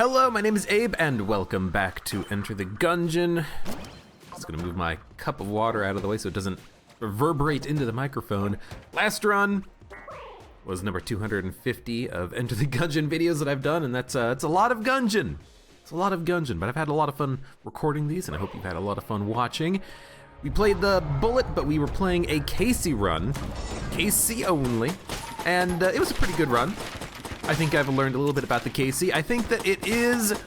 Hello, my name is Abe, and welcome back to Enter the Gungeon. Just gonna move my cup of water out of the way so it doesn't reverberate into the microphone. Last run was number 250 of Enter the Gungeon videos that I've done, and it's a lot of Gungeon. It's a lot of Gungeon, but I've had a lot of fun recording these, and I hope you've had a lot of fun watching. We played the Bullet, but we were playing a Casey run, Casey only, and it was a pretty good run. I think I've learned a little bit about the Casey. I think that it is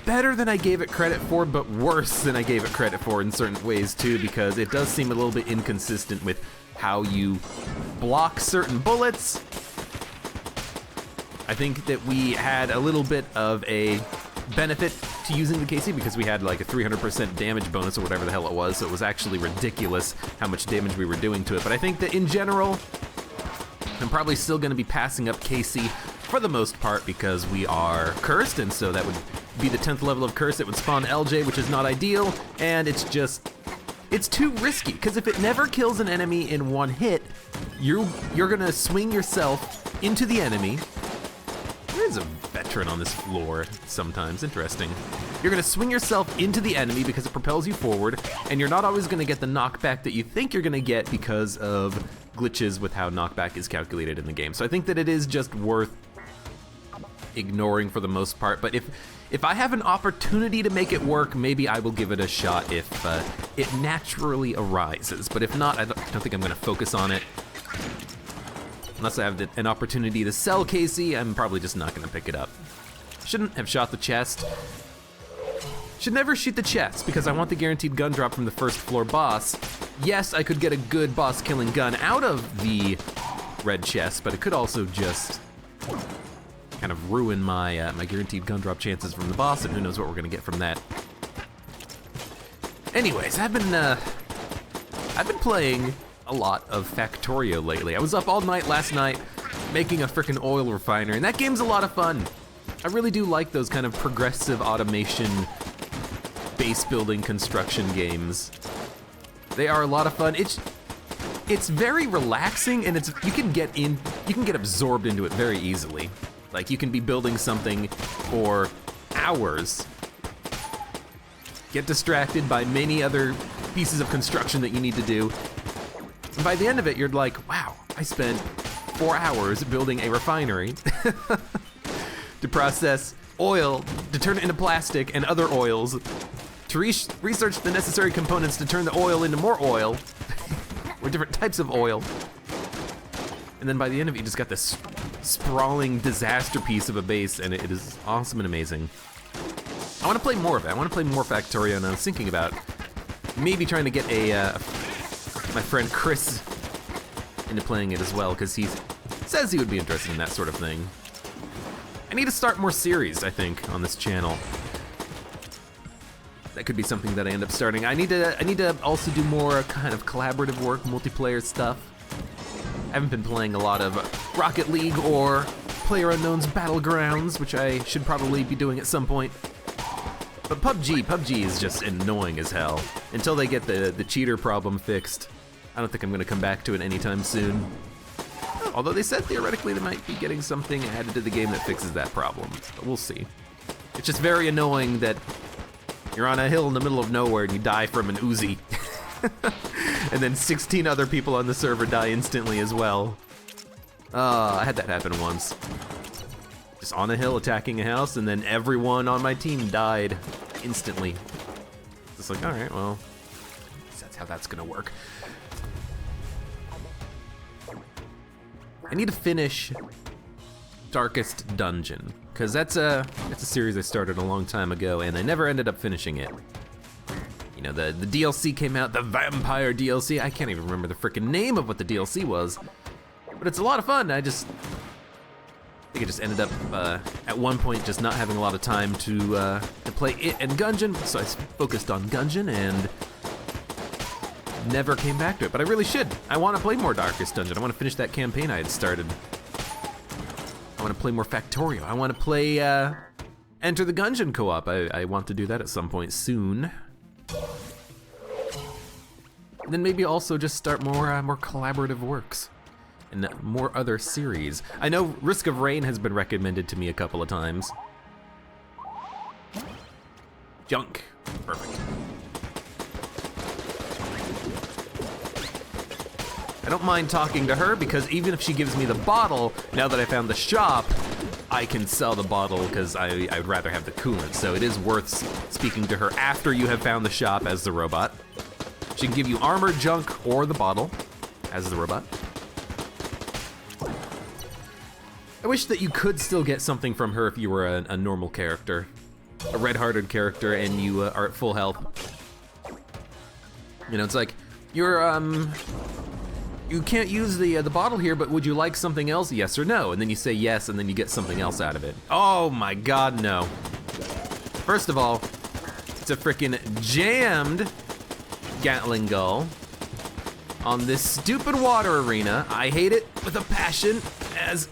better than I gave it credit for, but worse than I gave it credit for in certain ways too, because it does seem a little bit inconsistent with how you block certain bullets. I think that we had a little bit of a benefit to using the Casey because we had like a 300% damage bonus or whatever the hell it was, so it was actually ridiculous how much damage we were doing to it. But I think that in general, I'm probably still gonna be passing up Casey for the most part because we are cursed, and so that would be the 10th level of curse. It would spawn LJ, which is not ideal, and it's too risky, because if it never kills an enemy in one hit, you're gonna swing yourself into the enemy. There's a veteran on this floor sometimes, interesting. You're gonna swing yourself into the enemy because it propels you forward, and you're not always gonna get the knockback that you think you're gonna get because of glitches with how knockback is calculated in the game. So I think that it is just worth ignoring for the most part, but if I have an opportunity to make it work, maybe I will give it a shot if it naturally arises. But if not, I don't think I'm gonna focus on it. Unless I have an opportunity to sell Casey, I'm probably just not gonna pick it up. Shouldn't have shot the chest. Should never shoot the chest because I want the guaranteed gun drop from the first floor boss. Yes, I could get a good boss killing gun out of the red chest, but it could also just kind of ruin my my guaranteed gun drop chances from the boss, and who knows what we're gonna get from that. Anyways, I've been playing a lot of Factorio lately. I was up all night last night making a frickin' oil refiner, and that game's a lot of fun. I really do like those kind of progressive automation base building construction games. They are a lot of fun. It's very relaxing, and you can get absorbed into it very easily. Like, you can be building something for hours, get distracted by many other pieces of construction that you need to do, and by the end of it, you're like, wow, I spent 4 hours building a refinery to process oil, to turn it into plastic and other oils, to research the necessary components to turn the oil into more oil, or different types of oil. And then by the end of it, you just got this sprawling disaster piece of a base, and it is awesome and amazing. I want to play more of it. I want to play more Factorio, and I was thinking about maybe trying to get my friend Chris into playing it as well, because he says he would be interested in that sort of thing. I need to start more series, I think, on this channel. That could be something that I end up starting. I need to also do more kind of collaborative work, multiplayer stuff. I haven't been playing a lot of Rocket League or PlayerUnknown's Battlegrounds, which I should probably be doing at some point. But PUBG is just annoying as hell. Until they get the cheater problem fixed, I don't think I'm gonna come back to it anytime soon. Although they said theoretically they might be getting something added to the game that fixes that problem, but we'll see. It's just very annoying that you're on a hill in the middle of nowhere and you die from an Uzi. And then 16 other people on the server die instantly as well. I had that happen once. Just on a hill attacking a house, and then everyone on my team died instantly. Just like, all right, well, that's how that's gonna work. I need to finish Darkest Dungeon, because that's a series I started a long time ago, and I never ended up finishing it. You know, the DLC came out, the Vampire DLC. I can't even remember the frickin' name of what the DLC was, but it's a lot of fun. I think I just ended up at one point just not having a lot of time to play it and Gungeon, so I focused on Gungeon and never came back to it. But I really should. I want to play more Darkest Dungeon. I want to finish that campaign I had started. I want to play more Factorio. I want to play Enter the Gungeon co-op. I want to do that at some point soon. And then maybe also just start more collaborative works. and more other series. I know Risk of Rain has been recommended to me a couple of times. Junk. Perfect. I don't mind talking to her because even if she gives me the bottle, now that I found the shop, I can sell the bottle because I would rather have the coolant. So it is worth speaking to her after you have found the shop as the robot. She can give you armor, junk, or the bottle as the robot. I wish that you could still get something from her if you were a normal character. A red-hearted character and you are at full health. You know, it's like, you can't use the bottle here, but would you like something else, yes or no? And then you say yes, and then you get something else out of it. Oh my God, no. First of all, it's a frickin' jammed Gatling Gull on this stupid water arena. I hate it with a passion, as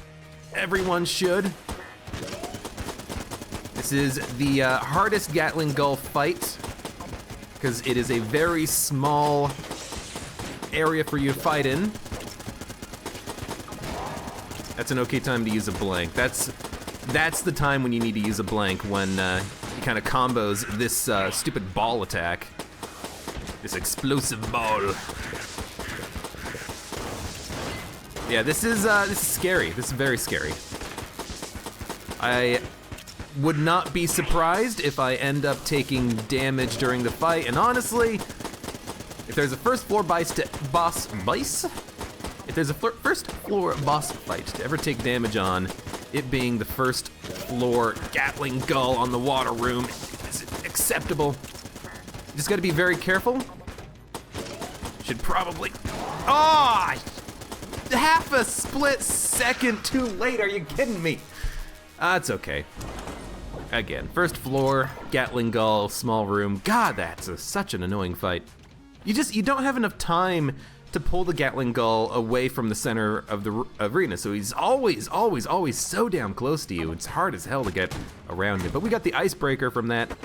everyone should. This is the hardest Gatling Gull fight, because it is a very small area for you to fight in. That's an okay time to use a blank. That's the time when you need to use a blank, when he kind of combos this stupid ball attack. This explosive ball. Yeah, this is scary. This is very scary. I would not be surprised if I end up taking damage during the fight, and honestly, if there's a first floor boss fight to ever take damage on, it being the first floor Gatling Gull on the water room is acceptable. You just gotta be very careful. Should probably, half a split second too late, are you kidding me? It's okay. Again, first floor, Gatling Gull, small room. God, that's such an annoying fight. You don't have enough time to pull the Gatling Gull away from the center of the arena, so he's always so damn close to you. It's hard as hell to get around him. But we got the Icebreaker from that.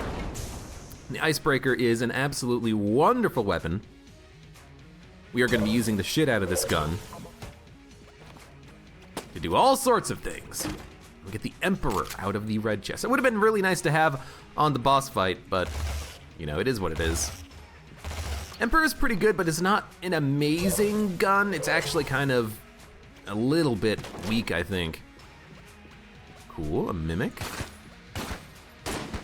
The Icebreaker is an absolutely wonderful weapon. We are going to be using the shit out of this gun to do all sorts of things. We'll get the Emperor out of the red chest. It would have been really nice to have on the boss fight, but, you know, it is what it is. Emperor is pretty good, but it's not an amazing gun. It's actually kind of a little bit weak, I think. Cool, a Mimic.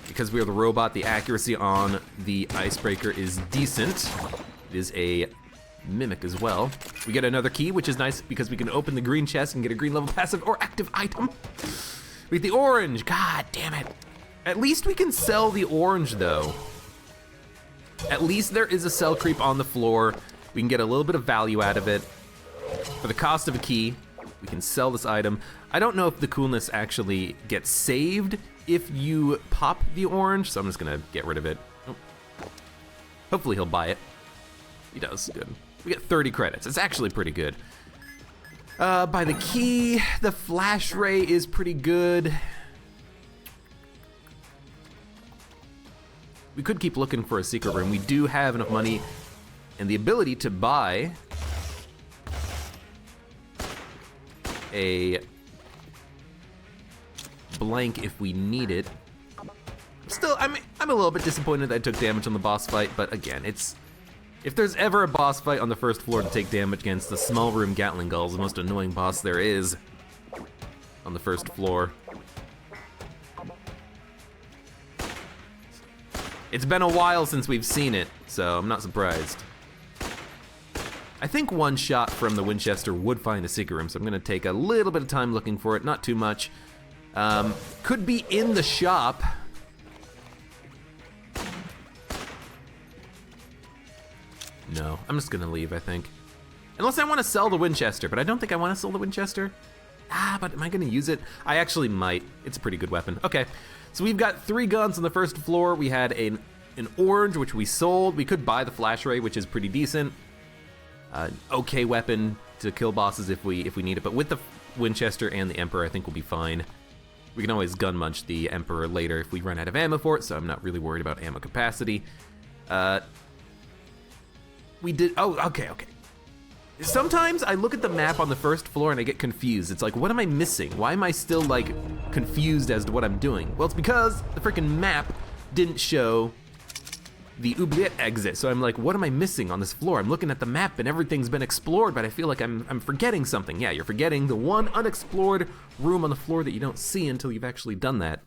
Because we are the robot, the accuracy on the Icebreaker is decent. It is a Mimic as well. We get another key, which is nice because we can open the green chest and get a green level passive or active item. We get the orange, god damn it. At least we can sell the orange though. At least there is a cell creep on the floor. We can get a little bit of value out of it. For the cost of a key, we can sell this item. I don't know if the coolness actually gets saved if you pop the orange, so I'm just gonna get rid of it. Oh. Hopefully he'll buy it. He does, good. We get 30 credits, it's actually pretty good. Buy the key, the flash ray is pretty good. We could keep looking for a secret room. We do have enough money and the ability to buy a blank if we need it. Still, I'm a little bit disappointed that I took damage on the boss fight, but again, if there's ever a boss fight on the first floor to take damage against, the small room Gatling Gull is the most annoying boss there is on the first floor. It's been a while since we've seen it, so I'm not surprised. I think one shot from the Winchester would find the secret room, so I'm gonna take a little bit of time looking for it, not too much. Could be in the shop. No, I'm just gonna leave, I think. Unless I wanna sell the Winchester, but I don't think I wanna sell the Winchester. But am I gonna use it? I actually might. It's a pretty good weapon. Okay, so we've got 3 guns on the first floor. We had an orange, which we sold. We could buy the flash ray, which is pretty decent. Okay weapon to kill bosses if we need it, but with the Winchester and the Emperor, I think we'll be fine. We can always gun munch the Emperor later if we run out of ammo for it, so I'm not really worried about ammo capacity. We did, okay. Sometimes I look at the map on the first floor and I get confused. It's like, what am I missing? Why am I still like confused as to what I'm doing? Well, it's because the freaking map didn't show the oubliette exit. So I'm like, what am I missing on this floor? I'm looking at the map and everything's been explored, but I feel like I'm forgetting something. Yeah, you're forgetting the one unexplored room on the floor that you don't see until you've actually done that.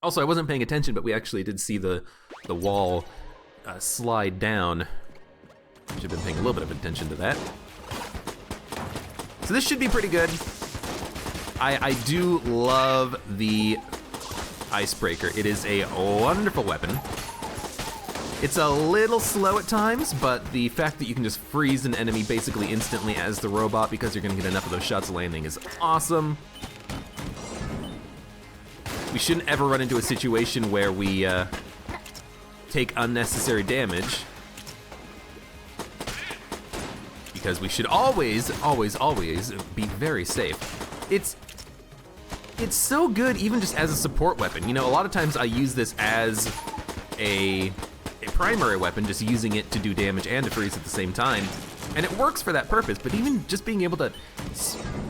Also, I wasn't paying attention, but we actually did see the wall slide down. Should have been paying a little bit of attention to that. So this should be pretty good. I do love the icebreaker. It is a wonderful weapon. It's a little slow at times, but the fact that you can just freeze an enemy basically instantly as the robot because you're gonna get enough of those shots landing is awesome. We shouldn't ever run into a situation where we take unnecessary damage, because we should always, always, always be very safe. It's so good even just as a support weapon. You know, a lot of times I use this as a primary weapon, just using it to do damage and to freeze at the same time. And it works for that purpose, but even just being able to,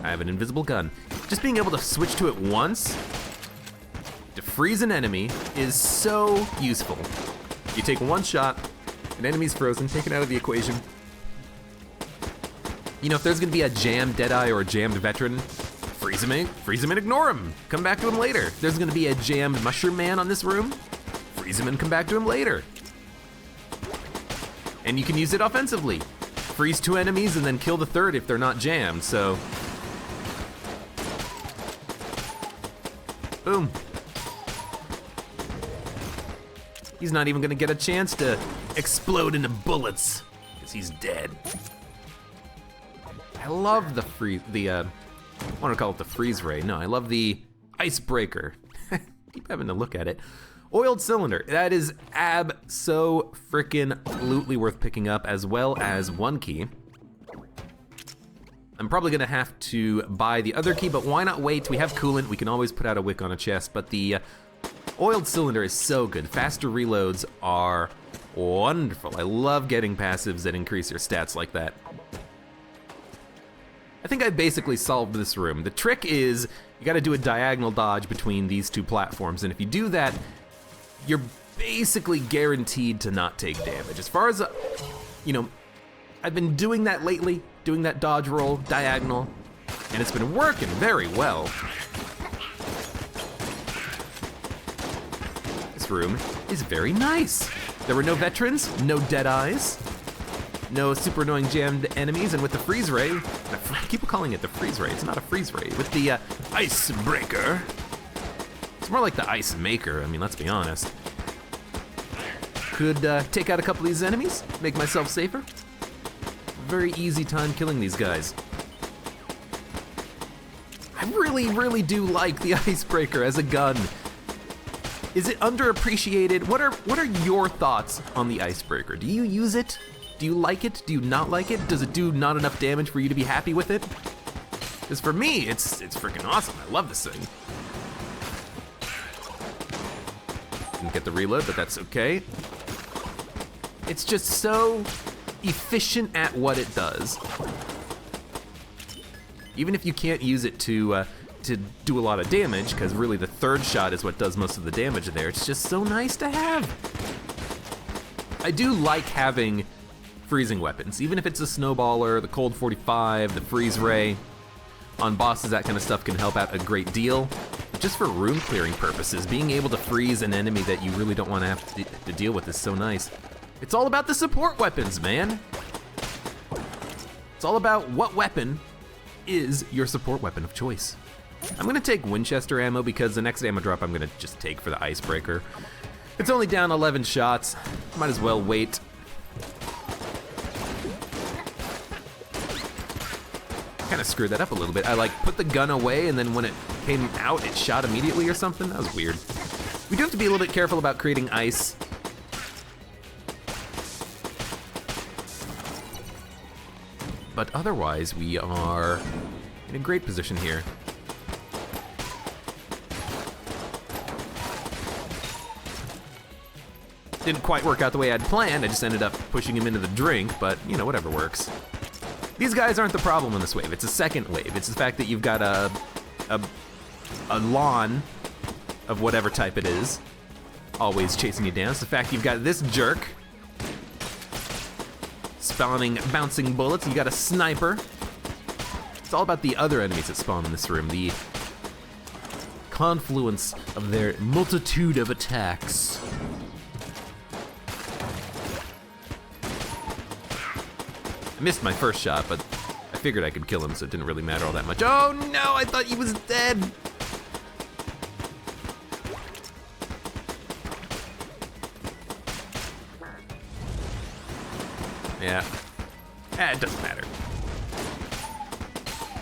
I have an invisible gun, just being able to switch to it once to freeze an enemy is so useful. You take one shot, an enemy's frozen, take it out of the equation. You know, if there's gonna be a jammed Deadeye or a jammed Veteran, freeze him and ignore him. Come back to him later. If there's gonna be a jammed Mushroom Man on this room, freeze him and come back to him later. And you can use it offensively. Freeze 2 enemies and then kill the third if they're not jammed, so. Boom. He's not even gonna get a chance to explode into bullets, because he's dead. I love the I want to call it the freeze ray. No, I love the icebreaker. Keep having to look at it. Oiled cylinder, that is so frickin' lootly worth picking up, as well as one key. I'm probably gonna have to buy the other key, but why not wait? We have coolant, we can always put out a wick on a chest, but the oiled cylinder is so good. Faster reloads are wonderful. I love getting passives that increase your stats like that. I think I basically solved this room. The trick is you gotta do a diagonal dodge between these two platforms, and if you do that, you're basically guaranteed to not take damage. As far as, you know, I've been doing that lately, doing that dodge roll, diagonal, and it's been working very well. This room is very nice. There were no veterans, no Deadeyes, no super annoying jammed enemies, and with the freeze ray, I keep calling it the freeze ray, it's not a freeze ray, with the icebreaker, it's more like the ice maker, I mean, let's be honest. Could take out a couple of these enemies, make myself safer. Very easy time killing these guys. I really, really do like the icebreaker as a gun. Is it underappreciated? What are your thoughts on the icebreaker? Do you use it? Do you like it? Do you not like it? Does it do not enough damage for you to be happy with it? Because for me, it's freaking awesome. I love this thing. Didn't get the reload, but that's okay. It's just so efficient at what it does. Even if you can't use it to do a lot of damage, because really the third shot is what does most of the damage there, it's just so nice to have. I do like having freezing weapons, even if it's a snowballer, the cold 45, the freeze ray. On bosses, that kind of stuff can help out a great deal. Just for room clearing purposes, being able to freeze an enemy that you really don't want to have to deal with is so nice. It's all about the support weapons, man. It's all about what weapon is your support weapon of choice. I'm gonna take Winchester ammo because the next ammo drop I'm gonna just take for the icebreaker. It's only down 11 shots, might as well wait. Kind of screwed that up a little bit. I like put the gun away and then when it came out, it shot immediately or something. That was weird. We do have to be a little bit careful about creating ice. But otherwise, we are in a great position here. Didn't quite work out the way I'd planned. I just ended up pushing him into the drink, but you know, whatever works. These guys aren't the problem in this wave. It's a second wave. It's the fact that you've got a lawn of whatever type it is, always chasing you down. It's the fact you've got this jerk spawning bouncing bullets. You got a sniper. It's all about the other enemies that spawn in this room. The confluence of their multitude of attacks. I missed my first shot, but I figured I could kill him, so it didn't really matter all that much. Oh no, I thought he was dead. Yeah, it doesn't matter.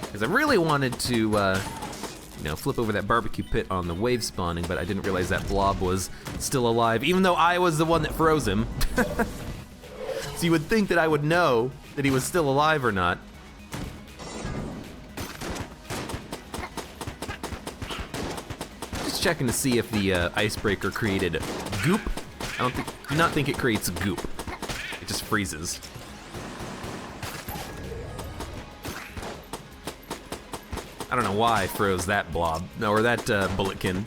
Because I really wanted to, you know, flip over that barbecue pit on the wave spawning, but I didn't realize that blob was still alive, even though I was the one that froze him. So you would think that I would know that he was still alive or not. Just checking to see if the icebreaker created goop. I do not think it creates goop. It just freezes. I don't know why I froze that blob, or that bulletkin.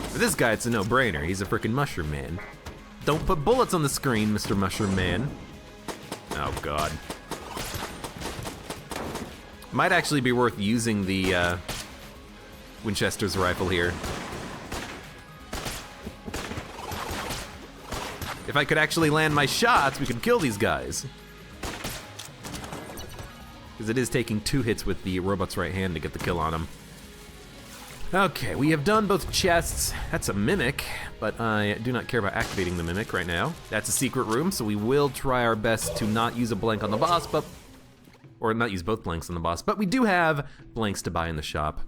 For this guy, it's a no-brainer. He's a frickin' mushroom man. Don't put bullets on the screen, Mr. Mushroom Man. Oh God. Might actually be worth using the Winchester's rifle here. If I could actually land my shots, we could kill these guys. Because it is taking 2 hits with the robot's right hand to get the kill on him. Okay, we have done both chests. That's a mimic, but I do not care about activating the mimic right now. That's a secret room, so we will try our best to not use a blank on the boss, or not use both blanks on the boss, but we do have blanks to buy in the shop.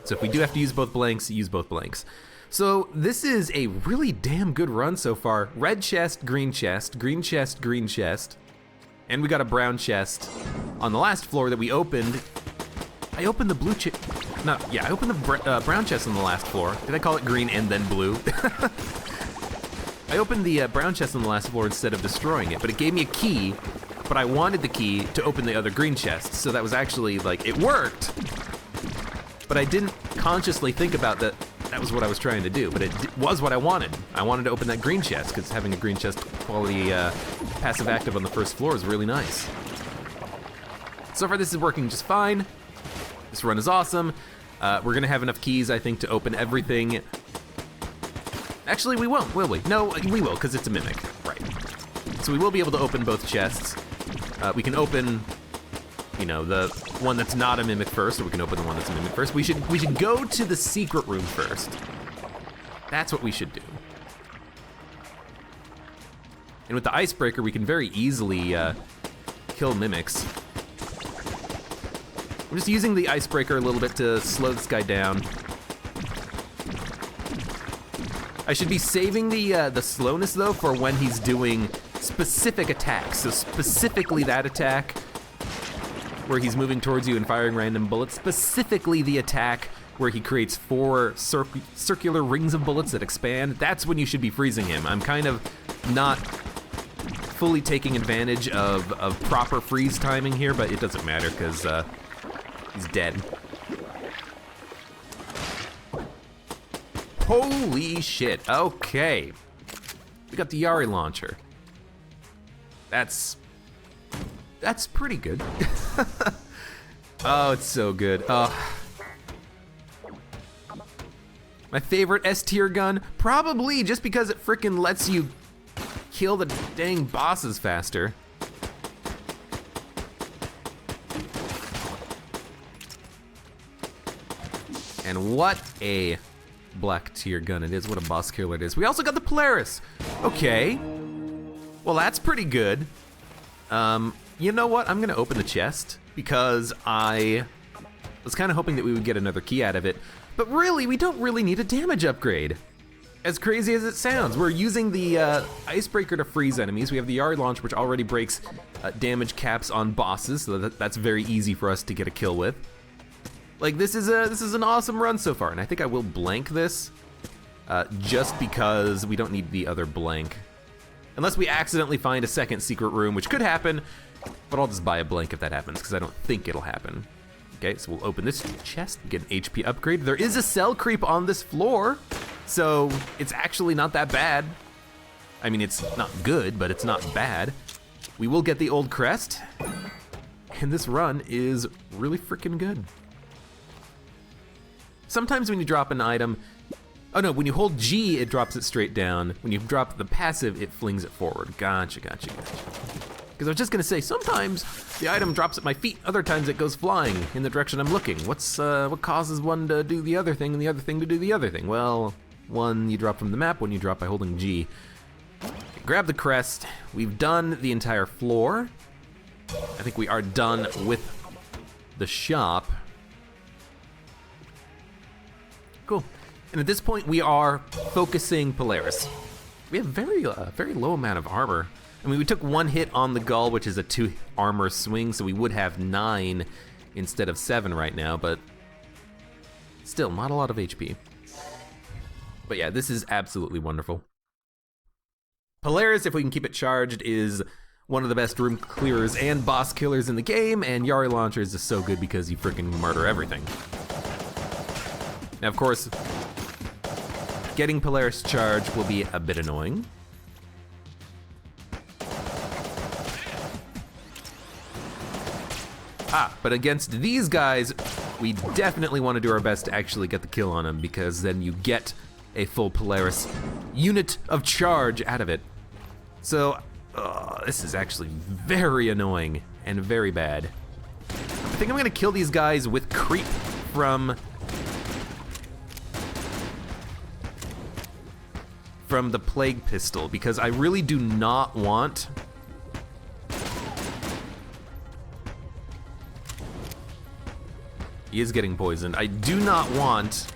So if we do have to use both blanks, use both blanks. So this is a really damn good run so far. Red chest, green chest, green chest, green chest. And we got a brown chest on the last floor that we opened. I opened the blue chest. No, yeah, I opened the brown chest on the last floor. Did I call it green and then blue? I opened the brown chest on the last floor instead of destroying it, but it gave me a key, but I wanted the key to open the other green chest, so that was actually, like, it worked, but I didn't consciously think about that was what I was trying to do, but it was what I wanted. I wanted to open that green chest, because having a green chest quality passive active on the first floor is really nice. So far this is working just fine. This run is awesome. We're gonna have enough keys, I think, to open everything. Actually, we won't, will we? No, we will, because it's a mimic, right. So we will be able to open both chests. We can open, you know, the one that's not a mimic first, or we can open the one that's a mimic first. We should go to the secret room first. That's what we should do. And with the icebreaker, we can very easily kill mimics. I'm just using the icebreaker a little bit to slow this guy down. I should be saving the slowness though for when he's doing specific attacks. So specifically that attack where he's moving towards you and firing random bullets. Specifically the attack where he creates 4 circular rings of bullets that expand. That's when you should be freezing him. I'm kind of not fully taking advantage of proper freeze timing here, but it doesn't matter because he's dead. Holy shit, okay. We got the Yari launcher. That's pretty good. Oh, it's so good. My favorite S-tier gun, probably just because it frickin' lets you kill the dang bosses faster. And what a black tier gun it is, what a boss killer it is. We also got the Polaris. Okay, well that's pretty good. You know what, I'm gonna open the chest because I was kind of hoping that we would get another key out of it, but really, we don't really need a damage upgrade. As crazy as it sounds, we're using the icebreaker to freeze enemies. We have the Yari launch, which already breaks damage caps on bosses, so that's very easy for us to get a kill with. Like, this is an awesome run so far, and I think I will blank this, just because we don't need the other blank. Unless we accidentally find a second secret room, which could happen, but I'll just buy a blank if that happens, because I don't think it'll happen. Okay, so we'll open this chest, get an HP upgrade. There is a cell creep on this floor, so it's actually not that bad. I mean, it's not good, but it's not bad. We will get the old crest, and this run is really freaking good. Sometimes when you drop an item, oh no, when you hold G, it drops it straight down. When you drop the passive, it flings it forward. Gotcha. Because I was just gonna say, sometimes the item drops at my feet, other times it goes flying in the direction I'm looking. What causes one to do the other thing and the other thing to do the other thing? Well, one you drop from the map, one you drop by holding G. Grab the crest. We've done the entire floor. I think we are done with the shop. Cool. And at this point, we are focusing Polaris. We have very low amount of armor. I mean, we took one hit on the Gull, which is a 2 armor swing, so we would have 9 instead of 7 right now, but still not a lot of HP. But yeah, this is absolutely wonderful. Polaris, if we can keep it charged, is one of the best room clearers and boss killers in the game, and Yari Launcher is just so good because you freaking murder everything. Now, of course, getting Polaris charged will be a bit annoying. But against these guys, we definitely want to do our best to actually get the kill on them, because then you get a full Polaris unit of charge out of it. So, this is actually very annoying and very bad. I think I'm gonna kill these guys with creep from the Plague Pistol, because I really do not want he is getting poisoned. I do not want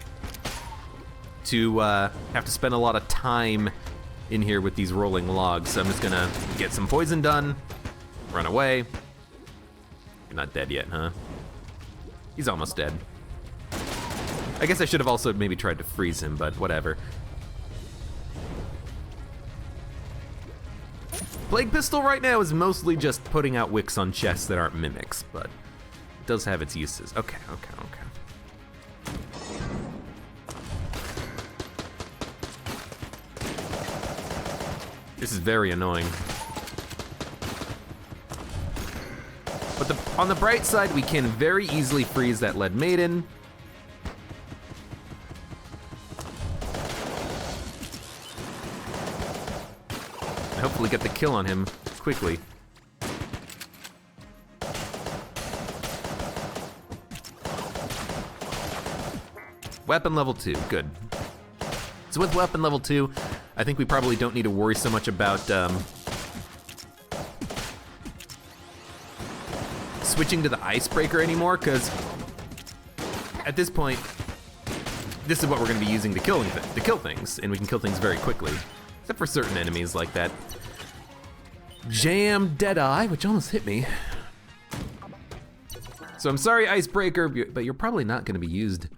to have to spend a lot of time in here with these rolling logs, so I'm just gonna get some poison done, run away. You're not dead yet, huh? He's almost dead. I guess I should have also maybe tried to freeze him, but whatever. Plague Pistol right now is mostly just putting out wicks on chests that aren't mimics, but it does have its uses. Okay. This is very annoying. But on the bright side, we can very easily freeze that Lead Maiden. And hopefully get the kill on him quickly. Weapon level 2, good. So with weapon level 2, I think we probably don't need to worry so much about switching to the Icebreaker anymore, because at this point, this is what we're going to be using to kill things, and we can kill things very quickly, except for certain enemies like that Jam Deadeye, which almost hit me. So I'm sorry, Icebreaker, but you're probably not going to be used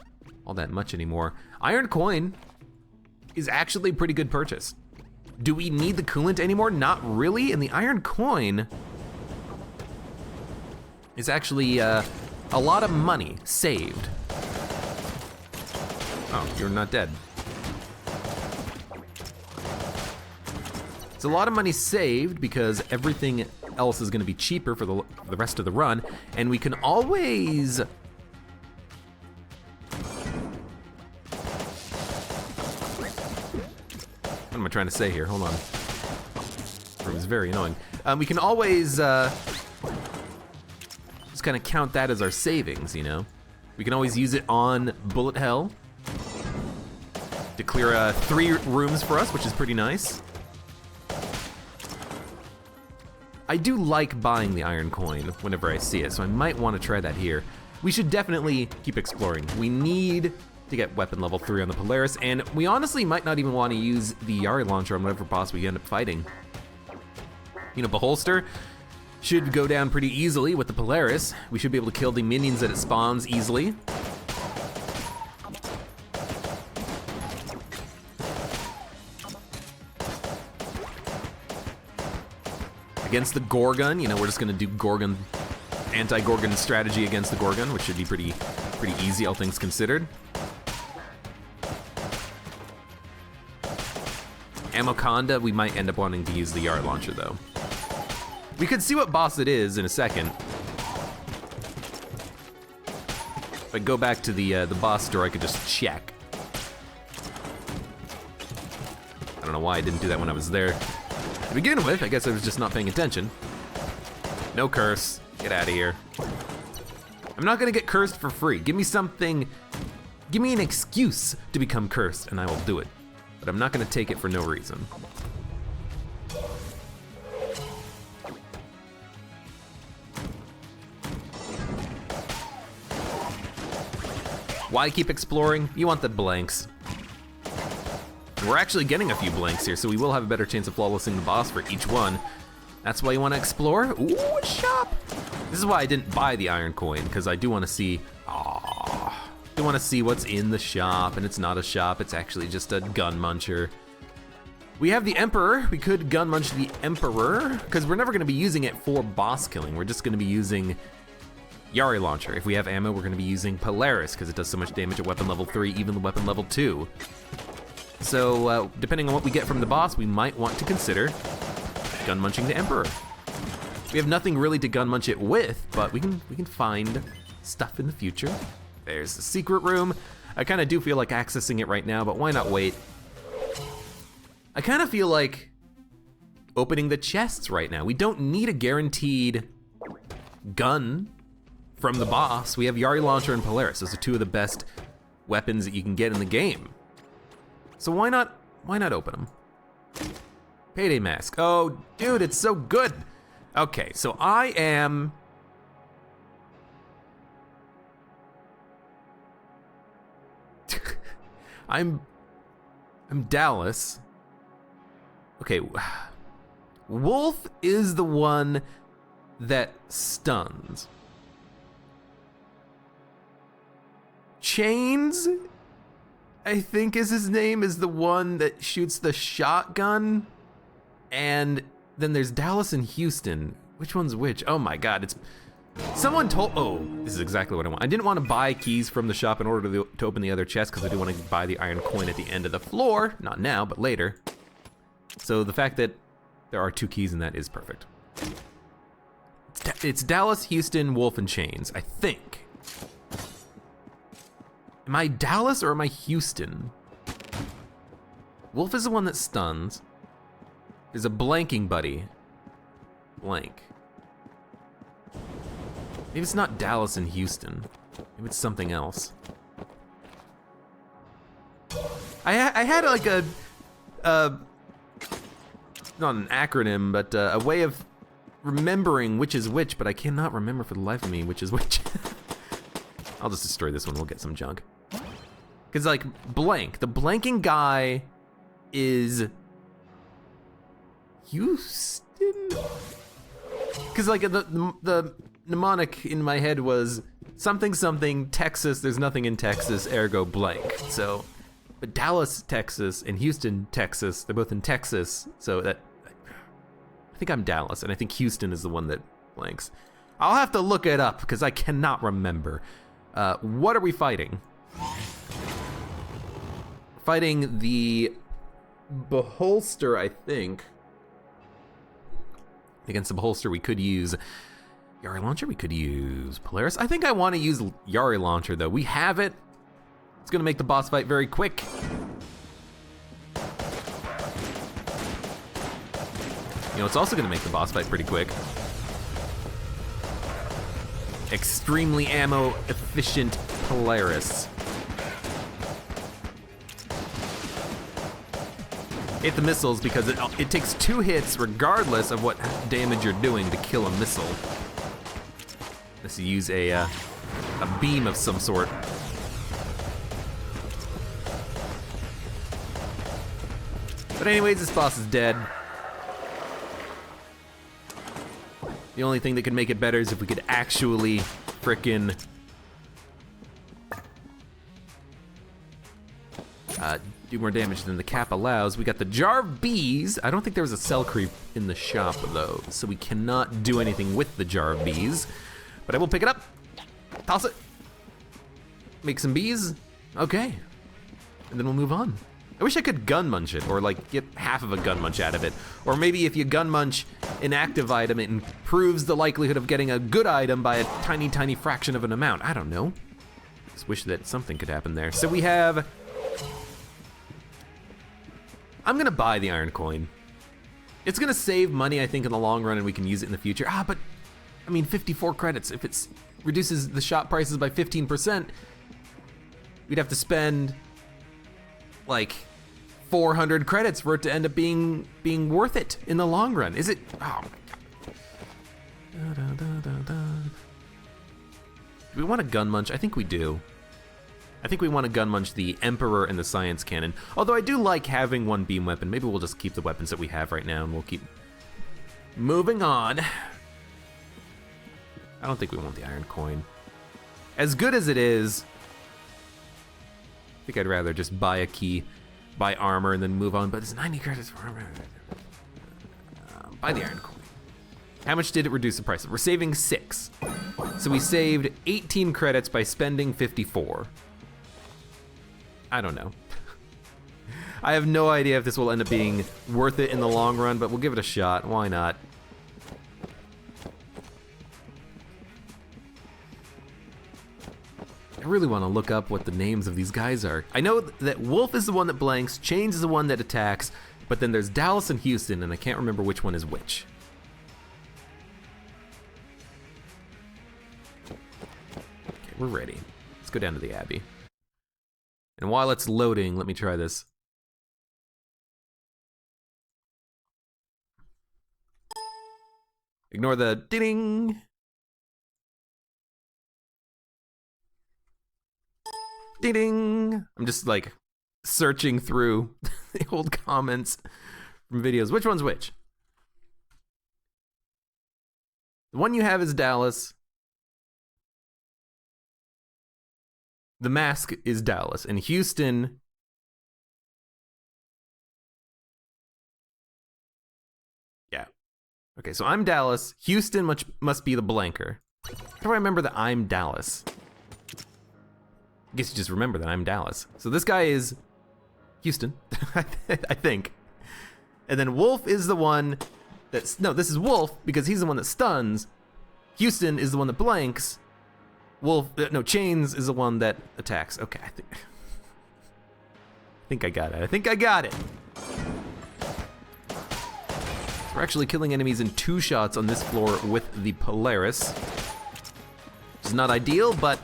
all that much anymore. Iron Coin is actually a pretty good purchase. Do we need the coolant anymore? Not really, and the Iron Coin is actually a lot of money saved. Oh, you're not dead. It's a lot of money saved because everything else is gonna be cheaper for the rest of the run, and we can always what am I trying to say here? Hold on. It was very annoying. We can always just kind of count that as our savings, you know? We can always use it on Bullet Hell to clear 3 rooms for us, which is pretty nice. I do like buying the Iron Coin whenever I see it, so I might want to try that here. We should definitely keep exploring. We need to get weapon level 3 on the Polaris, and we honestly might not even want to use the Yari Launcher on whatever boss we end up fighting. You know, Beholster should go down pretty easily with the Polaris. We should be able to kill the minions that it spawns easily. Against the Gorgon, you know, we're just gonna do Gorgon anti-Gorgon strategy against the Gorgon, which should be pretty easy, all things considered. Amoconda, we might end up wanting to use the Yari launcher though. We could see what boss it is in a second. If I go back to the boss door, I could just check. I don't know why I didn't do that when I was there. To begin with, I guess I was just not paying attention. No curse, get out of here. I'm not gonna get cursed for free. Give me something, give me an excuse to become cursed and I will do it. But I'm not gonna take it for no reason. Why keep exploring? You want the blanks. And we're actually getting a few blanks here, so we will have a better chance of flawlessing the boss for each one. That's why you want to explore. Ooh, a shop. This is why I didn't buy the iron coin, because I do want to see, do want to see what's in the shop, and it's not a shop, it's actually just a gun muncher. We have the Emperor. We could gun munch the Emperor, because we're never going to be using it for boss killing. We're just going to be using Yari launcher. If we have ammo, we're going to be using Polaris, because it does so much damage at weapon level 3, even the weapon level 2. So, depending on what we get from the boss, we might want to consider gun munching the Emperor. We have nothing really to gun munch it with, but we can find stuff in the future. There's the secret room. I kind of do feel like accessing it right now, but why not wait? I kind of feel like opening the chests right now. We don't need a guaranteed gun from the boss. We have Yari launcher and Polaris. Those are two of the best weapons that you can get in the game. So why not open them? Payday mask. Oh, dude, it's so good. Okay, so I am I'm Dallas. Okay, Wolf is the one that stuns. Chains, I think is his name, is the one that shoots the shotgun. And then there's Dallas and Houston. Which one's which? Oh my God, it's, someone told, oh, this is exactly what I want. I didn't want to buy keys from the shop in order to open the other chest because I do want to buy the iron coin at the end of the floor. Not now, but later. So the fact that there are 2 keys in that is perfect. It's Dallas, Houston, Wolf, and Chains, I think. Am I Dallas or am I Houston? Wolf is the one that stuns. There's a blanking buddy. Blank. Maybe it's not Dallas and Houston. Maybe it's something else. I had like a not an acronym, but a way of remembering which is which, but I cannot remember for the life of me which is which. I'll just destroy this one, we'll get some junk. Cause like blank, the blanking guy is Houston? Cause like the mnemonic in my head was something something Texas, there's nothing in Texas, ergo blank. So, but Dallas, Texas, and Houston, Texas, they're both in Texas, so that, I think I'm Dallas, and I think Houston is the one that blanks. I'll have to look it up, because I cannot remember. What are we fighting? Fighting the Beholster, I think. Against the Beholster, we could use Yari Launcher, we could use Polaris. I think I want to use Yari Launcher, though. We have it. It's going to make the boss fight very quick. You know, it's also going to make the boss fight pretty quick. Extremely ammo efficient Polaris. Hit the missiles because it takes 2 hits regardless of what damage you're doing to kill a missile. Let's use a beam of some sort. But anyways, this boss is dead. The only thing that could make it better is if we could actually frickin' do more damage than the cap allows. We got the Jar of Bees. I don't think there was a cell creep in the shop though, so we cannot do anything with the Jar of Bees. But but I will pick it up. Toss it. Make some bees. Okay. And then we'll move on. I wish I could gun munch it, or like get half of a gun munch out of it. Or maybe if you gun munch an active item, it improves the likelihood of getting a good item by a tiny, tiny fraction of an amount. I don't know. Just wish that something could happen there. So we have, I'm gonna buy the iron coin. It's gonna save money, I think, in the long run, and we can use it in the future. But, I mean, 54 credits. If it reduces the shop prices by 15%, we'd have to spend, like, 400 credits for it to end up being worth it in the long run. Is it? Oh my God. Do we want to gun munch? I think we do. I think we want to gun munch the Emperor and the Science Cannon. Although I do like having one beam weapon. Maybe we'll just keep the weapons that we have right now and we'll keep moving on. I don't think we want the iron coin. As good as it is, I think I'd rather just buy a key, buy armor, and then move on, but it's 90 credits for armor. Buy the iron coin. How much did it reduce the price? We're saving 6. So we saved 18 credits by spending 54. I don't know. I have no idea if this will end up being worth it in the long run, but we'll give it a shot. Why not? I really want to look up what the names of these guys are. I know that Wolf is the one that blanks, Chains is the one that attacks, but then there's Dallas and Houston, and I can't remember which one is which. Okay, we're ready. Let's go down to the Abbey. And while it's loading, let me try this. Ignore the ding. Ding ding. I'm just like searching through the old comments from videos. Which one's which? The one you have is Dallas. The mask is Dallas, and Houston. Yeah. Okay, so I'm Dallas. Houston must be the blanker. How do I remember that I'm Dallas? I guess you just remember that I'm Dallas. So this guy is Houston, I think. And then Wolf is the one that's, no, this is Wolf because he's the one that stuns. Houston is the one that blanks. Wolf, no, Chains is the one that attacks. Okay, I think I got it. I think I got it. We're actually killing enemies in 2 shots on this floor with the Polaris. Which is not ideal, but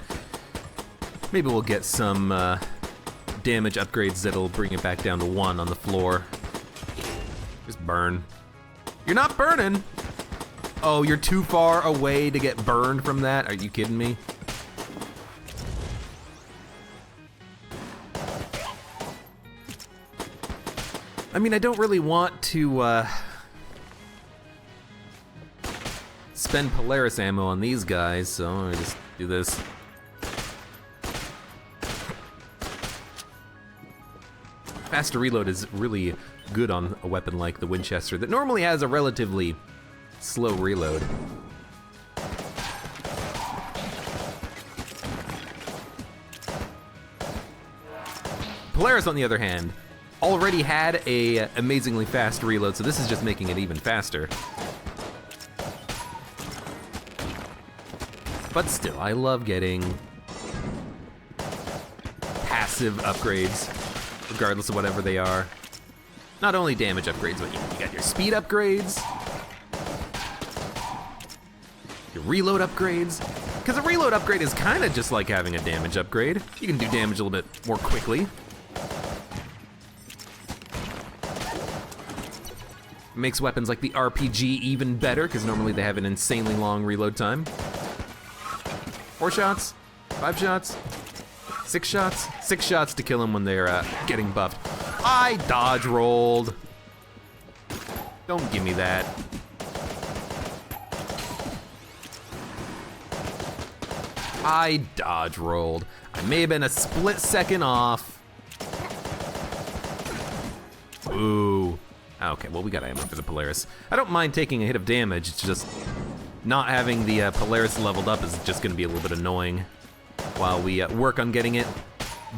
maybe we'll get some damage upgrades that'll bring it back down to 1 on the floor. Just burn. You're not burning! Oh, you're too far away to get burned from that? Are you kidding me? I mean, I don't really want to spend Polaris ammo on these guys, so I'm gonna just do this. Faster reload is really good on a weapon like the Winchester that normally has a relatively slow reload. Polaris, on the other hand, already had a amazingly fast reload, so this is just making it even faster. But still, I love getting passive upgrades, regardless of whatever they are. Not only damage upgrades, but you got your speed upgrades, your reload upgrades. Because a reload upgrade is kind of just like having a damage upgrade. You can do damage a little bit more quickly. Makes weapons like the RPG even better, because normally they have an insanely long reload time. 4 shots, 5 shots, 6 shots, 6 shots to kill them when they're getting buffed. I dodge rolled. Don't give me that. I dodge rolled. I may have been a split second off. Ooh. Okay, well, we got ammo for the Polaris. I don't mind taking a hit of damage, it's just not having the Polaris leveled up is just gonna be a little bit annoying while we work on getting it